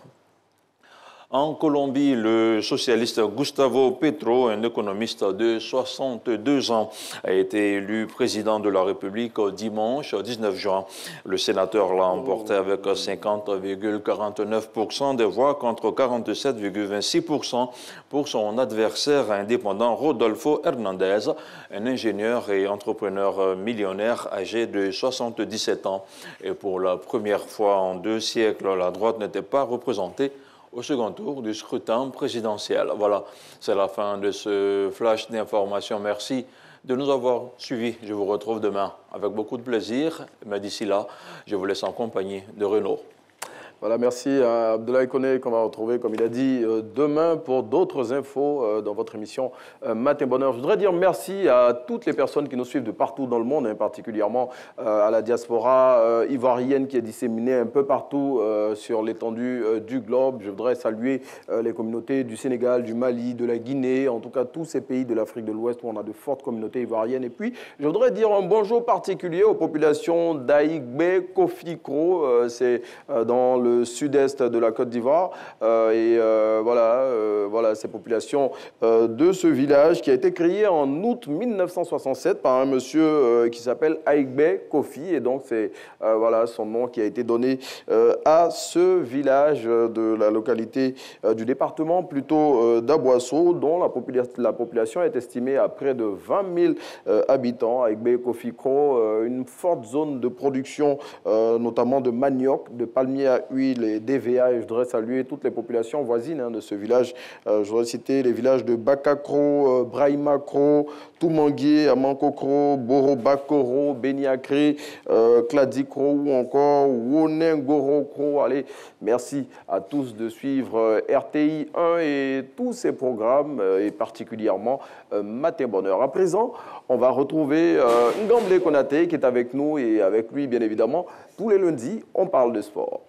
En Colombie, le socialiste Gustavo Petro, un économiste de 62 ans, a été élu président de la République dimanche 19 juin. Le sénateur l'a emporté avec 50,49% des voix contre 47,26% pour son adversaire indépendant Rodolfo Hernández, un ingénieur et entrepreneur millionnaire âgé de 77 ans. Et pour la première fois en 2 siècles, la droite n'était pas représentée au second tour du scrutin présidentiel. Voilà, c'est la fin de ce flash d'information. Merci de nous avoir suivis. Je vous retrouve demain avec beaucoup de plaisir. Mais d'ici là, je vous laisse en compagnie de Renaud. Voilà, merci à Abdoulaye Koné qu'on va retrouver, comme il a dit, demain pour d'autres infos dans votre émission Matin Bonheur. Je voudrais dire merci à toutes les personnes qui nous suivent de partout dans le monde, particulièrement à la diaspora ivoirienne qui est disséminée un peu partout sur l'étendue du globe. Je voudrais saluer les communautés du Sénégal, du Mali, de la Guinée, en tout cas tous ces pays de l'Afrique de l'Ouest où on a de fortes communautés ivoiriennes. Et puis, je voudrais dire un bonjour particulier aux populations d'Aïgbé, Kofikro, c'est dans le sud-est de la Côte d'Ivoire. Voilà ces populations de ce village qui a été créé en août 1967 par un monsieur qui s'appelle Aïgbé Kofi. Et donc, c'est son nom qui a été donné à ce village de la localité du département plutôt d'Aboisseau, dont la population est estimée à près de 20 000 habitants. Aïgbé Kofikro, une forte zone de production, notamment de manioc, de palmiers à huile et d'EVA. Et je voudrais saluer toutes les populations voisines de ce village. Je voudrais citer les villages de Bakakro, Brahimacro, Toumangué, Amankokro, Boro Bakoro, Beniakri, Kladikro ou encore Wonengorokro. Allez, merci à tous de suivre RTI 1 et tous ses programmes, et particulièrement Matin Bonheur. À présent, on va retrouver Ngamblé Konaté qui est avec nous, et avec lui, bien évidemment, tous les lundis, on parle de sport.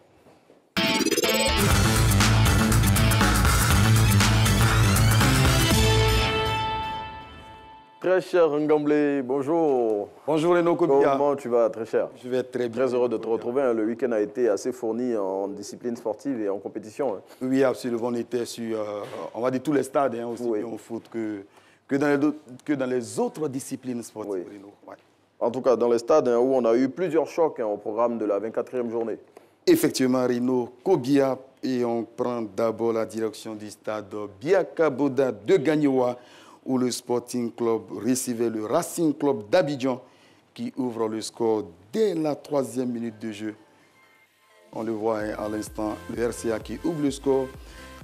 Très cher Ngamblé, bonjour. Bonjour Renaud Kobia. Comment tu vas, très cher? Je vais très bien. Très heureux de te retrouver. Le week-end a été assez fourni en discipline sportive et en compétition. Oui, absolument. On était sur, on va dire, tous les stades, aussi bien au foot que dans les autres disciplines sportives. Oui. Ouais. En tout cas, dans les stades où on a eu plusieurs chocs au programme de la 24e journée. Effectivement, Renaud Kobia. Et on prend d'abord la direction du stade Biakaboda de Gagnoa, où le Sporting Club recevait le Racing Club d'Abidjan, qui ouvre le score dès la 3e minute de jeu. On le voit à l'instant, le RCA qui ouvre le score.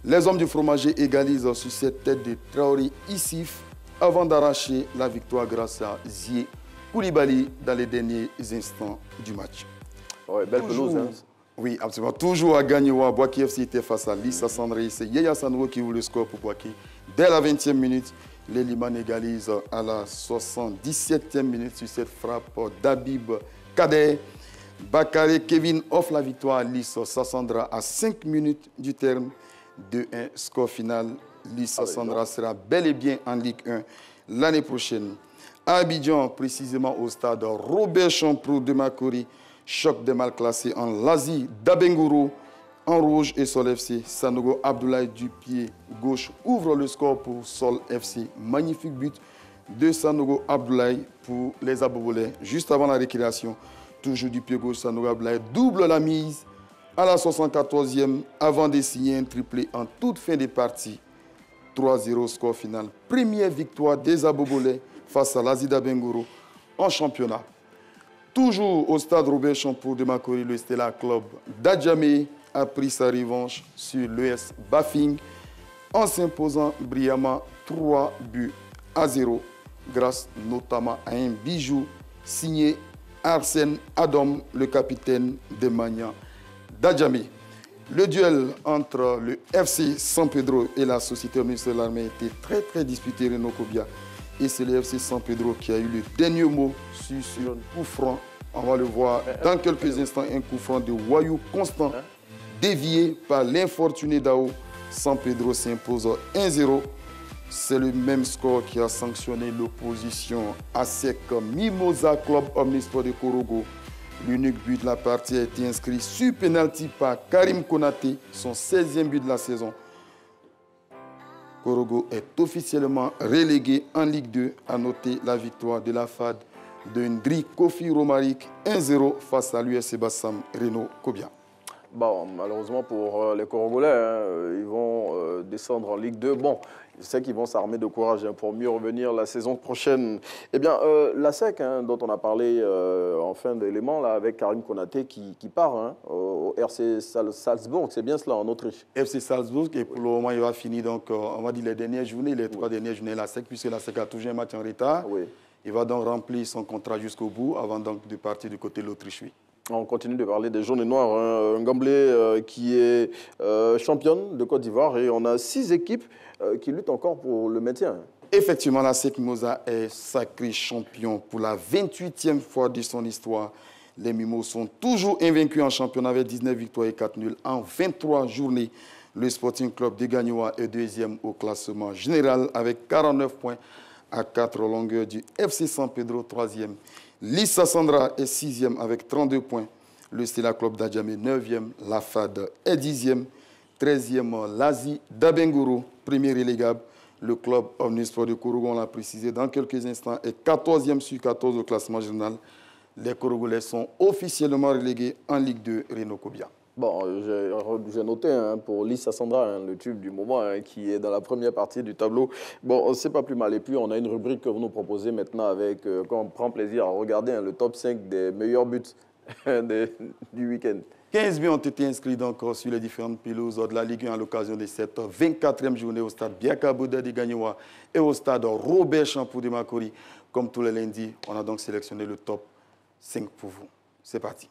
Les hommes du fromager égalisent sur cette tête de Traoré Issif avant d'arracher la victoire grâce à Zie Koulibaly dans les derniers instants du match. Ouais, belle pelouse, hein. Oui, absolument. Toujours à Gagnoa, Boaki FC était face à Lissa Sandré. C'est Yaya Sanwo qui ouvre le score pour Boaki. Dès la 20e minute, les Liman égalisent à la 77e minute sur cette frappe d'Abib Kader. Bakary Kevin offre la victoire à Lissa Sassandra à 5 minutes du terme. 2-1, score final. Lissa Sassandra sera bel et bien en Ligue 1 l'année prochaine. À Abidjan, précisément au stade Robert Champrou de Makori, choc des mal classés en Lazi d'Abengourou. En rouge et Sol FC, Sanogo Abdoulaye du pied gauche ouvre le score pour Sol FC. Magnifique but de Sanogo Abdoulaye pour les Abobolais. Juste avant la récréation, toujours du pied gauche, Sanogo Abdoulaye double la mise à la 74e avant de signer un triplé en toute fin de partie. 3-0 score final. Première victoire des Abobolais face à Lazi d'Abengourou en championnat. Toujours au stade Robert Champrou de Makori, le Stella Club d'Adjamé a pris sa revanche sur l'ES Bafing en s'imposant brillamment 3-0 grâce notamment à un bijou signé Arsène Adom, le capitaine de Magnan d'Adjamé. Le duel entre le FC San Pedro et la Société Ministre de l'Armée était très disputé, Renaud Kobia. Et c'est le FC San Pedro qui a eu le dernier mot sur un coup franc. On va le voir dans quelques instants, un coup franc de Wayou Constant, dévié par l'infortuné Dao. San Pedro s'impose 1-0. C'est le même score qui a sanctionné l'opposition à SEC Mimosa Club Omnisport de Korogo. L'unique but de la partie a été inscrit sur penalty par Karim Konaté, son 16e but de la saison. Korogo est officiellement relégué en Ligue 2. À noter la victoire de la FAD de Ndri Kofi Romaric 1-0 face à l'USC Bassam Renaud Kobia. Bon, malheureusement pour les Corogolais, ils vont descendre en Ligue 2. Bon, je sais qu'ils vont s'armer de courage pour mieux revenir la saison prochaine. Eh bien, la SEC, dont on a parlé en fin d'élément, avec Karim Konaté qui part au RC Salzbourg, c'est bien cela, en Autriche. FC Salzbourg, et pour le moment, il va finir, donc, on va dire les dernières journées, les 3 dernières journées de la SEC, puisque la SEC a toujours un match en retard. Oui. Il va donc remplir son contrat jusqu'au bout, avant donc de partir du côté de l'Autriche. On continue de parler des jaunes et noirs. Ngambele qui est championne de Côte d'Ivoire et on a 6 équipes qui luttent encore pour le maintien. Effectivement, la SEC Mimosa est sacré champion pour la 28e fois de son histoire. Les Mimos sont toujours invaincus en championnat avec 19 victoires et 4 nuls en 23 journées. Le Sporting Club de Gagnoa est deuxième au classement général avec 49 points à 4 longueurs du FC San Pedro, 3e. Lissa Sandra est 6e avec 32 points. Le Stella Club d'Adjamé, 9e. La FAD est 10e. 13e, Lazi d'Abengourou, premier relégable. Le club Omnisport de Kourougon, on l'a précisé dans quelques instants, est 14e sur 14 au classement général. Les Kourougolais sont officiellement relégués en Ligue 2 Renault Kobia. Bon, j'ai noté pour Lissa Sandra, le tube du moment, qui est dans la première partie du tableau. Bon, c'est pas plus mal. Et puis, on a une rubrique que vous nous proposez maintenant avec, qu'on prend plaisir à regarder, le top 5 des meilleurs buts du week-end. 15 buts ont été inscrits donc sur les différentes pelouses de la Ligue 1 à l'occasion de cette 24e journée au stade Biaka Bouda de Gagnoa et au stade Robert Champoux de Makori. Comme tous les lundis, on a donc sélectionné le top 5 pour vous. C'est parti.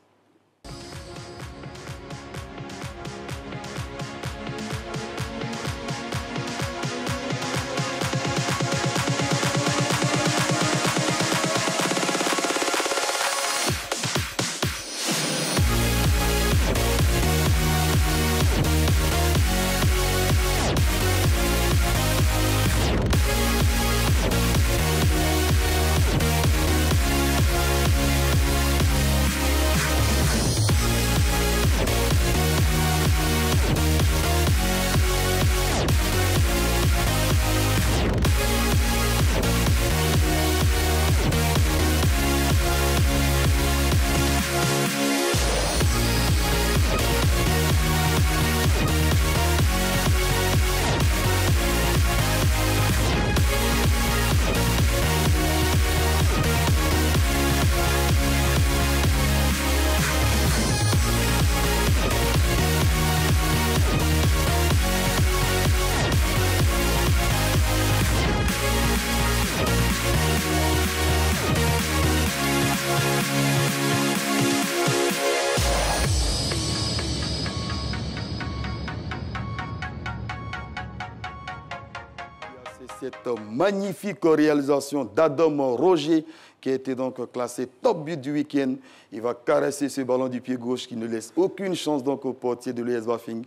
Cette magnifique réalisation d'Adam Roger qui a été donc classé top but du week-end. Il va caresser ce ballon du pied gauche qui ne laisse aucune chance donc au portier de l'US Bafing.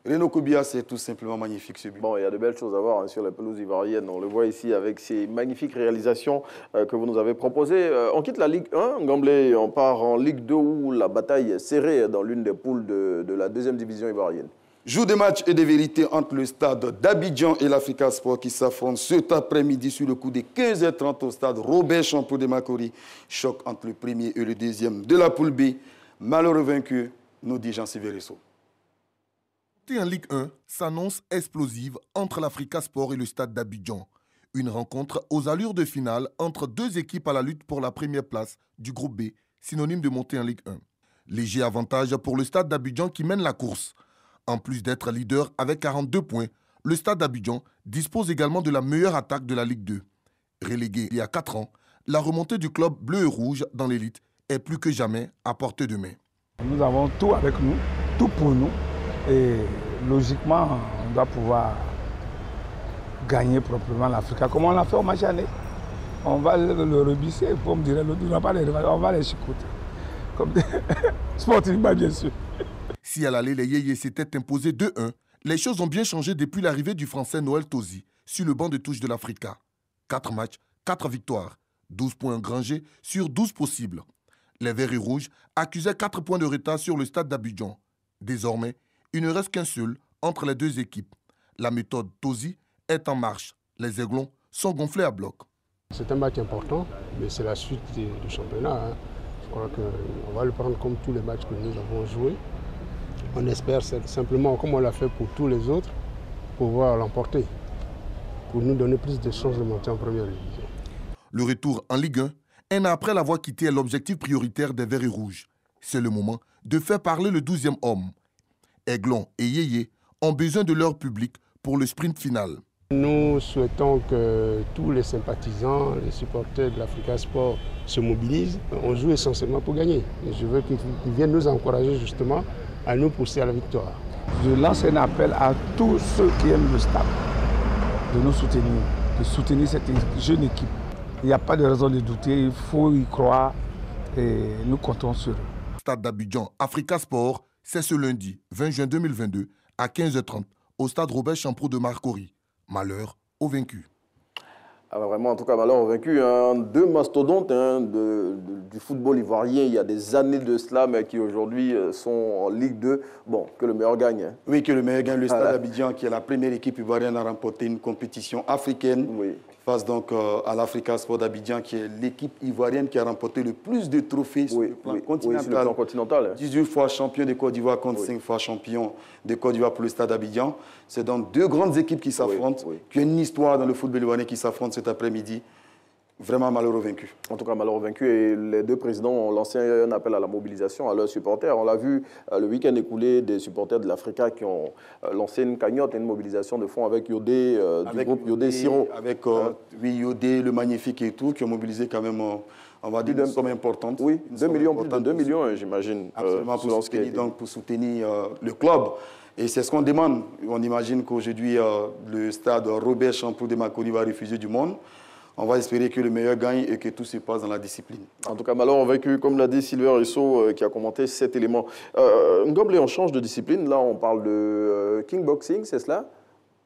Renault Kobia, c'est tout simplement magnifique ce but. Bon, il y a de belles choses à voir sur la pelouse ivoirienne. On le voit ici avec ces magnifiques réalisations que vous nous avez proposées. On quitte la Ligue 1, Ngambele, on part en Ligue 2 où la bataille est serrée dans l'une des poules de la deuxième division ivoirienne. Jour de match et de vérité entre le stade d'Abidjan et l'Africa Sport qui s'affrontent cet après-midi sur le coup de 15h30 au stade Robert Champoux de Makori. Choc entre le premier et le deuxième de la poule B. Malheureux vaincu, nous dit Jean-Sylvain Resso. En Ligue 1 s'annonce explosive entre l'Africa Sport et le stade d'Abidjan. Une rencontre aux allures de finale entre deux équipes à la lutte pour la première place du groupe B, synonyme de montée en Ligue 1. Léger avantage pour le stade d'Abidjan qui mène la course. En plus d'être leader avec 42 points, le stade d'Abidjan dispose également de la meilleure attaque de la Ligue 2. Relégué il y a 4 ans, la remontée du club bleu et rouge dans l'élite est plus que jamais à portée de main. Nous avons tout avec nous, tout pour nous. Et logiquement, on doit pouvoir gagner proprement l'Africa. Comme on l'a fait au match aller. On va le rebisser, comme dirait l'autre, on va les chicoter. Comme sportivement, bien sûr. Si à l'aller, les Yéyés s'étaient imposés 2-1, les choses ont bien changé depuis l'arrivée du Français Noël Tosi sur le banc de touche de l'Africa. 4 matchs, 4 victoires, 12 points engrangés sur 12 possibles. Les Verts et Rouges accusaient 4 points de retard sur le stade d'Abidjan. Désormais, il ne reste qu'un seul entre les deux équipes. La méthode Tosi est en marche. Les Aiglons sont gonflés à bloc. C'est un match important, mais c'est la suite du championnat. Je crois qu'on va le prendre comme tous les matchs que nous avons joués. On espère simplement, comme on l'a fait pour tous les autres, pouvoir l'emporter, pour nous donner plus de chances de monter en première division. Le retour en Ligue 1 an après l'avoir quitté, est l'objectif prioritaire des Verts et Rouges. C'est le moment de faire parler le 12e homme. Aiglon et Yéyé ont besoin de leur public pour le sprint final. Nous souhaitons que tous les sympathisants, les supporters de l'Africa Sport se mobilisent. On joue essentiellement pour gagner. Et je veux qu'ils viennent nous encourager justement à nous pousser à la victoire. Je lance un appel à tous ceux qui aiment le stade de nous soutenir, de soutenir cette jeune équipe. Il n'y a pas de raison de douter, il faut y croire et nous comptons sur eux. Stade d'Abidjan, Africa Sport, c'est ce lundi 20 juin 2022 à 15h30 au stade Robert Champrou de Marcory. Malheur aux vaincus. Ah bah vraiment, en tout cas, malheur aux vaincus. Deux mastodontes du football ivoirien, il y a des années de cela, mais qui aujourd'hui sont en Ligue 2. Bon, que le meilleur gagne. Hein. Oui, que le meilleur gagne. Le Stade d'Abidjan, qui est la première équipe ivoirienne à remporter une compétition africaine, face donc à l'Africa Sport d'Abidjan, qui est l'équipe ivoirienne qui a remporté le plus de trophées sur le plan continental. Sur le plan continental. 18 fois champion de Côte d'Ivoire contre 5 fois champion de Côte d'Ivoire pour le Stade d'Abidjan. C'est donc deux grandes équipes qui s'affrontent, qui ont une histoire dans le football ivoirien qui s'affrontent cet après-midi. Vraiment malheureux vaincus. En tout cas, malheureux vaincus. Et les deux présidents ont lancé un appel à la mobilisation à leurs supporters. On l'a vu le week-end écoulé, des supporters de l'Africa qui ont lancé une cagnotte et une mobilisation de fonds avec Yodé, du groupe Yodé Siro. Avec Yodé, le magnifique et tout, qui ont mobilisé quand même, on va dire, une somme importante. Oui, 2 millions, plus de 2 millions, j'imagine. Absolument, pour soutenir le club. Et c'est ce qu'on demande. On imagine qu'aujourd'hui, le stade Robert Champrou de Marcory va refuser du monde. On va espérer que le meilleur gagne et que tout se passe dans la discipline. En tout cas, malheur vaincu, comme l'a dit Sylvain Risso, qui a commenté cet élément. Ngoblé, on change de discipline. Là, on parle de kickboxing, c'est cela?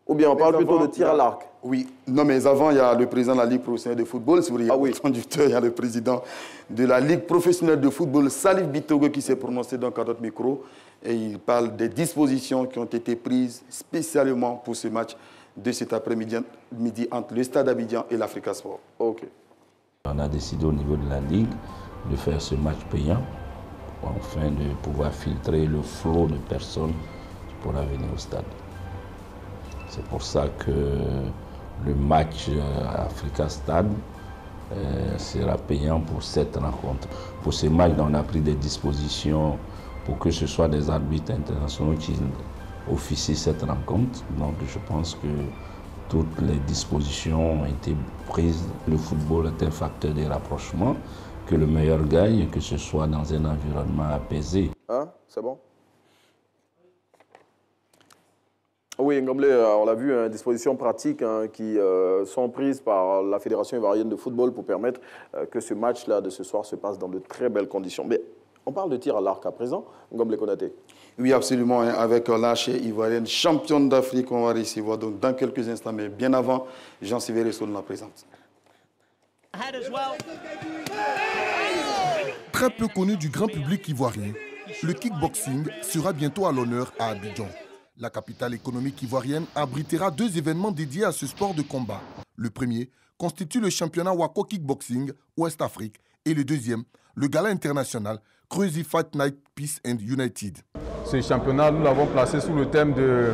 Ou bien on parle plutôt de tir à l'arc? Oui. Non, mais avant, il y a le président de la Ligue professionnelle de football. Si vous regardez le conducteur, il y a le président de la Ligue professionnelle de football, Salif Bitogo, qui s'est prononcé dans notre micro. Et il parle des dispositions qui ont été prises spécialement pour ce match de cet après-midi entre le Stade d'Abidjan et l'Africa Sport. On a décidé au niveau de la Ligue de faire ce match payant afin de pouvoir filtrer le flot de personnes pour venir au stade. C'est pour ça que le match Africa Stade sera payant pour cette rencontre. Pour ce match, on a pris des dispositions pour que ce soit des arbitres internationaux qui officie cette rencontre. Donc je pense que toutes les dispositions ont été prises. Le football est un facteur de rapprochement, que le meilleur gagne, que ce soit dans un environnement apaisé. Hein? C'est bon? Oui, Ngoblé, on l'a vu, dispositions pratiques qui sont prises par la Fédération ivoirienne de football pour permettre que ce match-là de ce soir se passe dans de très belles conditions. Mais on parle de tir à l'arc à présent, Ngoblé Konaté. Oui, absolument, avec l'archer ivoirienne championne d'Afrique, on va recevoir donc dans quelques instants, mais bien avant, Jean-Sylvain Risso nous la présente. Très peu connu du grand public ivoirien, le kickboxing sera bientôt à l'honneur à Abidjan. La capitale économique ivoirienne abritera deux événements dédiés à ce sport de combat. Le premier constitue le championnat Wako Kickboxing Ouest Afrique et le deuxième, le gala international Crazy Fight Night Peace and United. Ce championnat, nous l'avons placé sous le thème de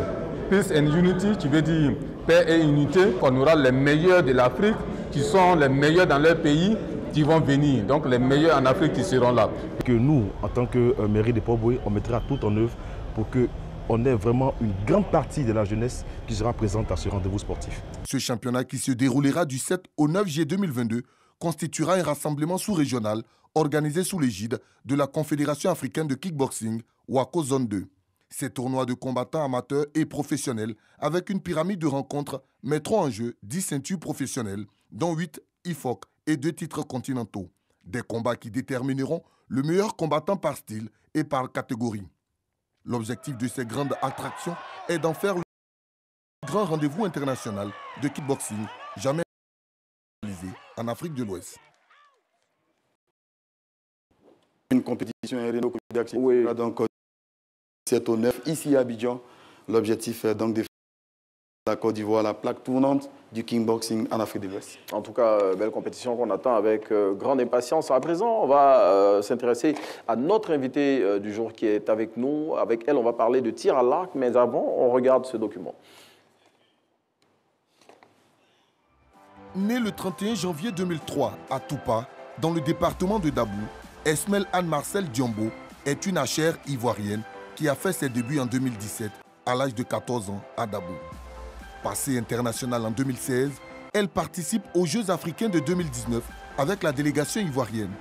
Peace and Unity, qui veut dire paix et unité. On aura les meilleurs de l'Afrique, qui sont les meilleurs dans leur pays, qui vont venir. Donc les meilleurs en Afrique qui seront là. Que nous, en tant que mairie de Port-Boué, on mettra tout en œuvre pour qu'on ait vraiment une grande partie de la jeunesse qui sera présente à ce rendez-vous sportif. Ce championnat qui se déroulera du 7 au 9 juillet 2022 constituera un rassemblement sous-régional organisé sous l'égide de la Confédération africaine de kickboxing, Wako Zone 2. Ces tournois de combattants amateurs et professionnels, avec une pyramide de rencontres, mettront en jeu 10 ceintures professionnelles, dont 8 IFOC et 2 titres continentaux. Des combats qui détermineront le meilleur combattant par style et par catégorie. L'objectif de ces grandes attractions est d'en faire le grand rendez-vous international de kickboxing jamais réalisé en Afrique de l'Ouest. Une compétition aérienne donc 7 au 9 ici à Abidjan. L'objectif est donc de faire la Côte d'Ivoire la plaque tournante du kickboxing en Afrique de l'Ouest. En tout cas, belle compétition qu'on attend avec grande impatience. À présent, on va s'intéresser à notre invitée du jour qui est avec nous. Avec elle, on va parler de tir à l'arc, mais avant, on regarde ce document. Née le 31 janvier 2003 à Toupa, dans le département de Dabou, Esmel Anne-Marcel Diombo est une hachère ivoirienne qui a fait ses débuts en 2017 à l'âge de 14 ans à Dabou. Passée internationale en 2016, elle participe aux Jeux africains de 2019 avec la délégation ivoirienne.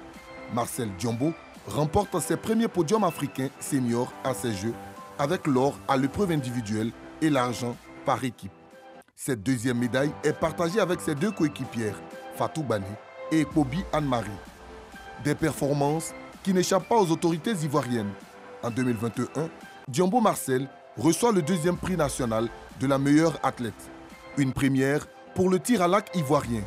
Marcel Diombo remporte ses premiers podiums africains seniors à ces Jeux, avec l'or à l'épreuve individuelle et l'argent par équipe. Cette deuxième médaille est partagée avec ses deux coéquipières, Fatou Bane et Kobi Anne-Marie. Des performances qui n'échappent pas aux autorités ivoiriennes. En 2021, Diombo Marcel reçoit le deuxième prix national de la meilleure athlète. Une première pour le tir à l'arc ivoirien.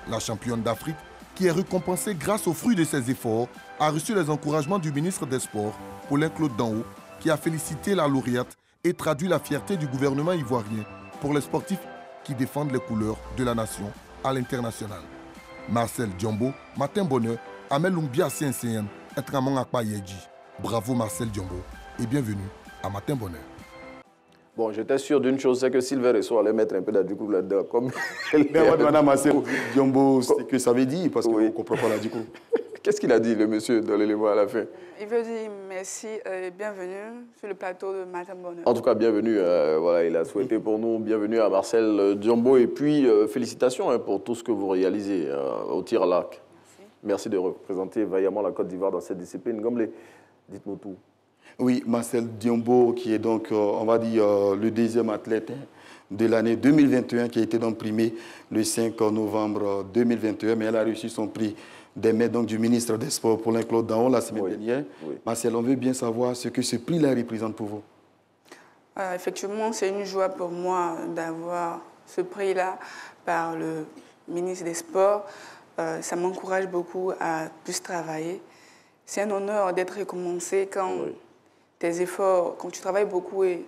La championne d'Afrique, qui est récompensée grâce aux fruits de ses efforts, a reçu les encouragements du ministre des Sports, Paulin-Claude Danhaut, qui a félicité la lauréate et traduit la fierté du gouvernement ivoirien pour les sportifs qui défendent les couleurs de la nation à l'international. Marcel Diombo, Matin Bonheur, Amel Lumbia Sien-Sien, Etramon Akpayeji. Bravo Marcel Diombo et bienvenue à Matin Bonheur. Bon, j'étais sûr d'une chose, c'est que Sylvain Ressort allait mettre un peu d'adjoukou là-dedans. Comme mais madame Marcel Diombo, c'est que ça veut dire, parce qu'on ne comprend pas l'adjoukou. Qu'est-ce qu'il a dit, le monsieur, dans l'élément à la fin? Il veut dire merci et bienvenue sur le plateau de Matin Bonheur. En tout cas, bienvenue. Voilà, il a souhaité pour nous bienvenue à Marcel Diombo. Et puis, félicitations pour tout ce que vous réalisez au tir à l'arc. Merci de représenter vaillamment la Côte d'Ivoire dans cette discipline. Gomblé, dites-nous tout. Oui, Marcel Diombo, qui est donc, on va dire, le deuxième athlète de l'année 2021, qui a été donc primé le 5 novembre 2021, mais elle a reçu son prix des mains donc, du ministre des Sports, Paulin-Claude Danhaut, la semaine dernière. Oui. Marcel, on veut bien savoir ce que ce prix-là représente pour vous. Effectivement, c'est une joie pour moi d'avoir ce prix-là par le ministre des Sports. Ça m'encourage beaucoup à plus travailler. C'est un honneur d'être récompensé quand tes efforts, quand tu travailles beaucoup et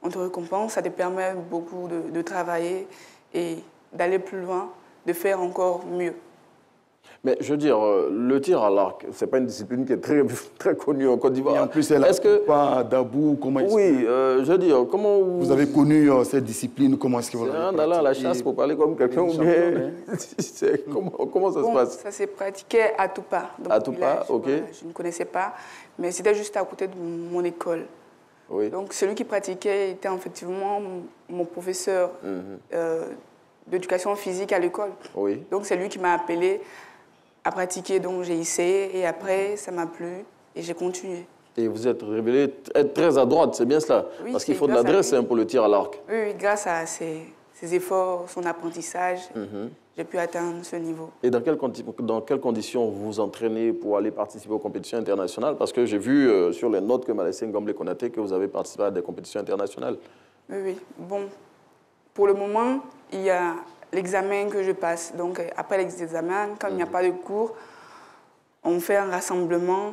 on te récompense, ça te permet beaucoup de travailler et d'aller plus loin, de faire encore mieux. Mais je veux dire, le tir à l'arc, ce n'est pas une discipline qui est très, très connue en Côte d'Ivoire. En plus, elle n'a pas d'abou, comment oui, je veux dire, comment vous avez connu cette discipline, comment est-ce que vous l'avez pratiquée? En allant à la chasse pour parler comme quelqu'un ou bien... comment ça se passe? Ça s'est pratiqué à Toupa. À Toupa, ok. Voilà, je ne connaissais pas, mais c'était juste à côté de mon école. Oui. Donc celui qui pratiquait était effectivement mon professeur d'éducation physique à l'école. Oui. Donc c'est lui qui m'a appelé à pratiquer, donc j'ai essayé et après ça m'a plu et j'ai continué. Et vous êtes révélé être très adroite, c'est bien cela? Oui, parce qu'il faut de l'adresse pour le tir à l'arc. Oui, grâce à ses efforts, son apprentissage, j'ai pu atteindre ce niveau. Et dans quelles conditions vous vous entraînez pour aller participer aux compétitions internationales? Parce que j'ai vu sur les notes que m'a laissé Ngomblé Konaté que vous avez participé à des compétitions internationales. Oui, oui. Bon, pour le moment, il y a l'examen que je passe. Donc, après l'examen, quand il n'y a pas de cours, on fait un rassemblement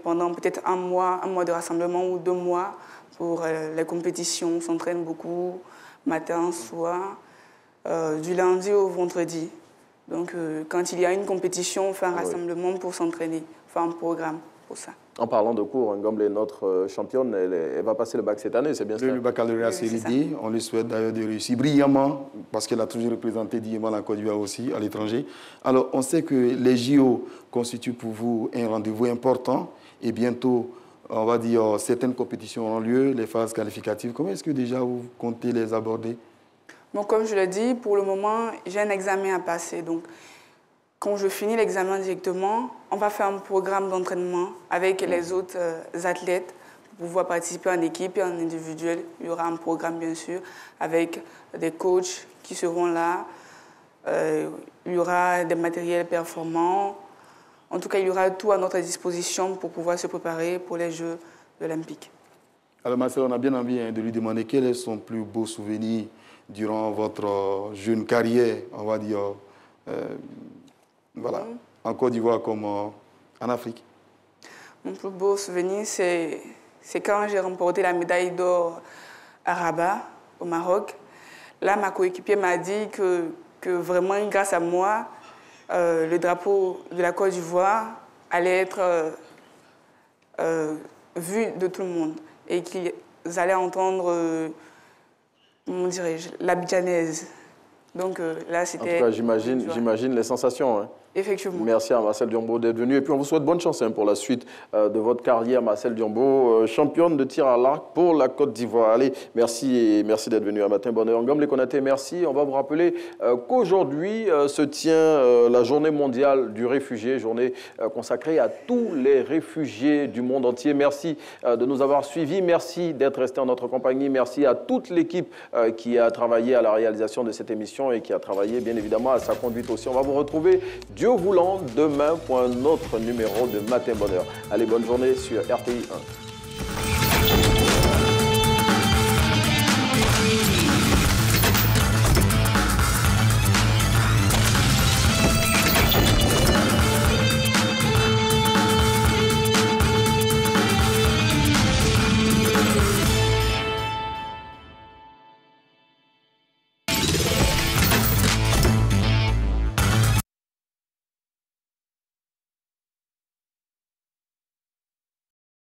pendant peut-être un mois de rassemblement ou 2 mois pour les compétitions. On s'entraîne beaucoup, matin, soir, du lundi au vendredi. Donc, quand il y a une compétition, on fait un rassemblement pour s'entraîner, on fait un programme pour ça. En parlant de cours, Ngomblé, notre championne, elle va passer le bac cette année, c'est bien ça? Le baccalauréat série D, on lui souhaite d'ailleurs de réussir brillamment, parce qu'elle a toujours représenté dignement la Côte d'Ivoire aussi à l'étranger. Alors, on sait que les JO constituent pour vous un rendez-vous important, et bientôt, on va dire, certaines compétitions auront lieu, les phases qualificatives. Comment est-ce que déjà vous comptez les aborder? Bon, comme je l'ai dit, pour le moment, j'ai un examen à passer, donc... Quand je finis l'examen directement, on va faire un programme d'entraînement avec les autres athlètes pour pouvoir participer en équipe et en individuel. Il y aura un programme, bien sûr, avec des coachs qui seront là. Il y aura des matériels performants. En tout cas, il y aura tout à notre disposition pour pouvoir se préparer pour les Jeux olympiques. Alors, Marcel, on a bien envie de lui demander quel est son plus beau souvenir durant votre jeune carrière, on va dire... Voilà, en Côte d'Ivoire comme en Afrique. Mon plus beau souvenir, c'est quand j'ai remporté la médaille d'or à Rabat, au Maroc. Là, ma coéquipière m'a dit que vraiment, grâce à moi, le drapeau de la Côte d'Ivoire allait être vu de tout le monde et qu'ils allaient entendre, comment dirais-je, l'abidjanaise. Donc là, c'était... En tout cas, j'imagine les sensations. Hein. Effectivement. Merci à Marcel Diombo d'être venu. Et puis on vous souhaite bonne chance pour la suite de votre carrière, Marcel Diombo, championne de tir à l'arc pour la Côte d'Ivoire. Allez, merci et merci d'être venu à Matin Bonheur. Ngam Lekonaté, merci. On va vous rappeler qu'aujourd'hui se tient la journée mondiale du réfugié, journée consacrée à tous les réfugiés du monde entier. Merci de nous avoir suivis. Merci d'être resté en notre compagnie. Merci à toute l'équipe qui a travaillé à la réalisation de cette émission et qui a travaillé bien évidemment à sa conduite aussi. On va vous retrouver Dieu voulant demain pour un autre numéro de Matin Bonheur. Allez, bonne journée sur RTI 1.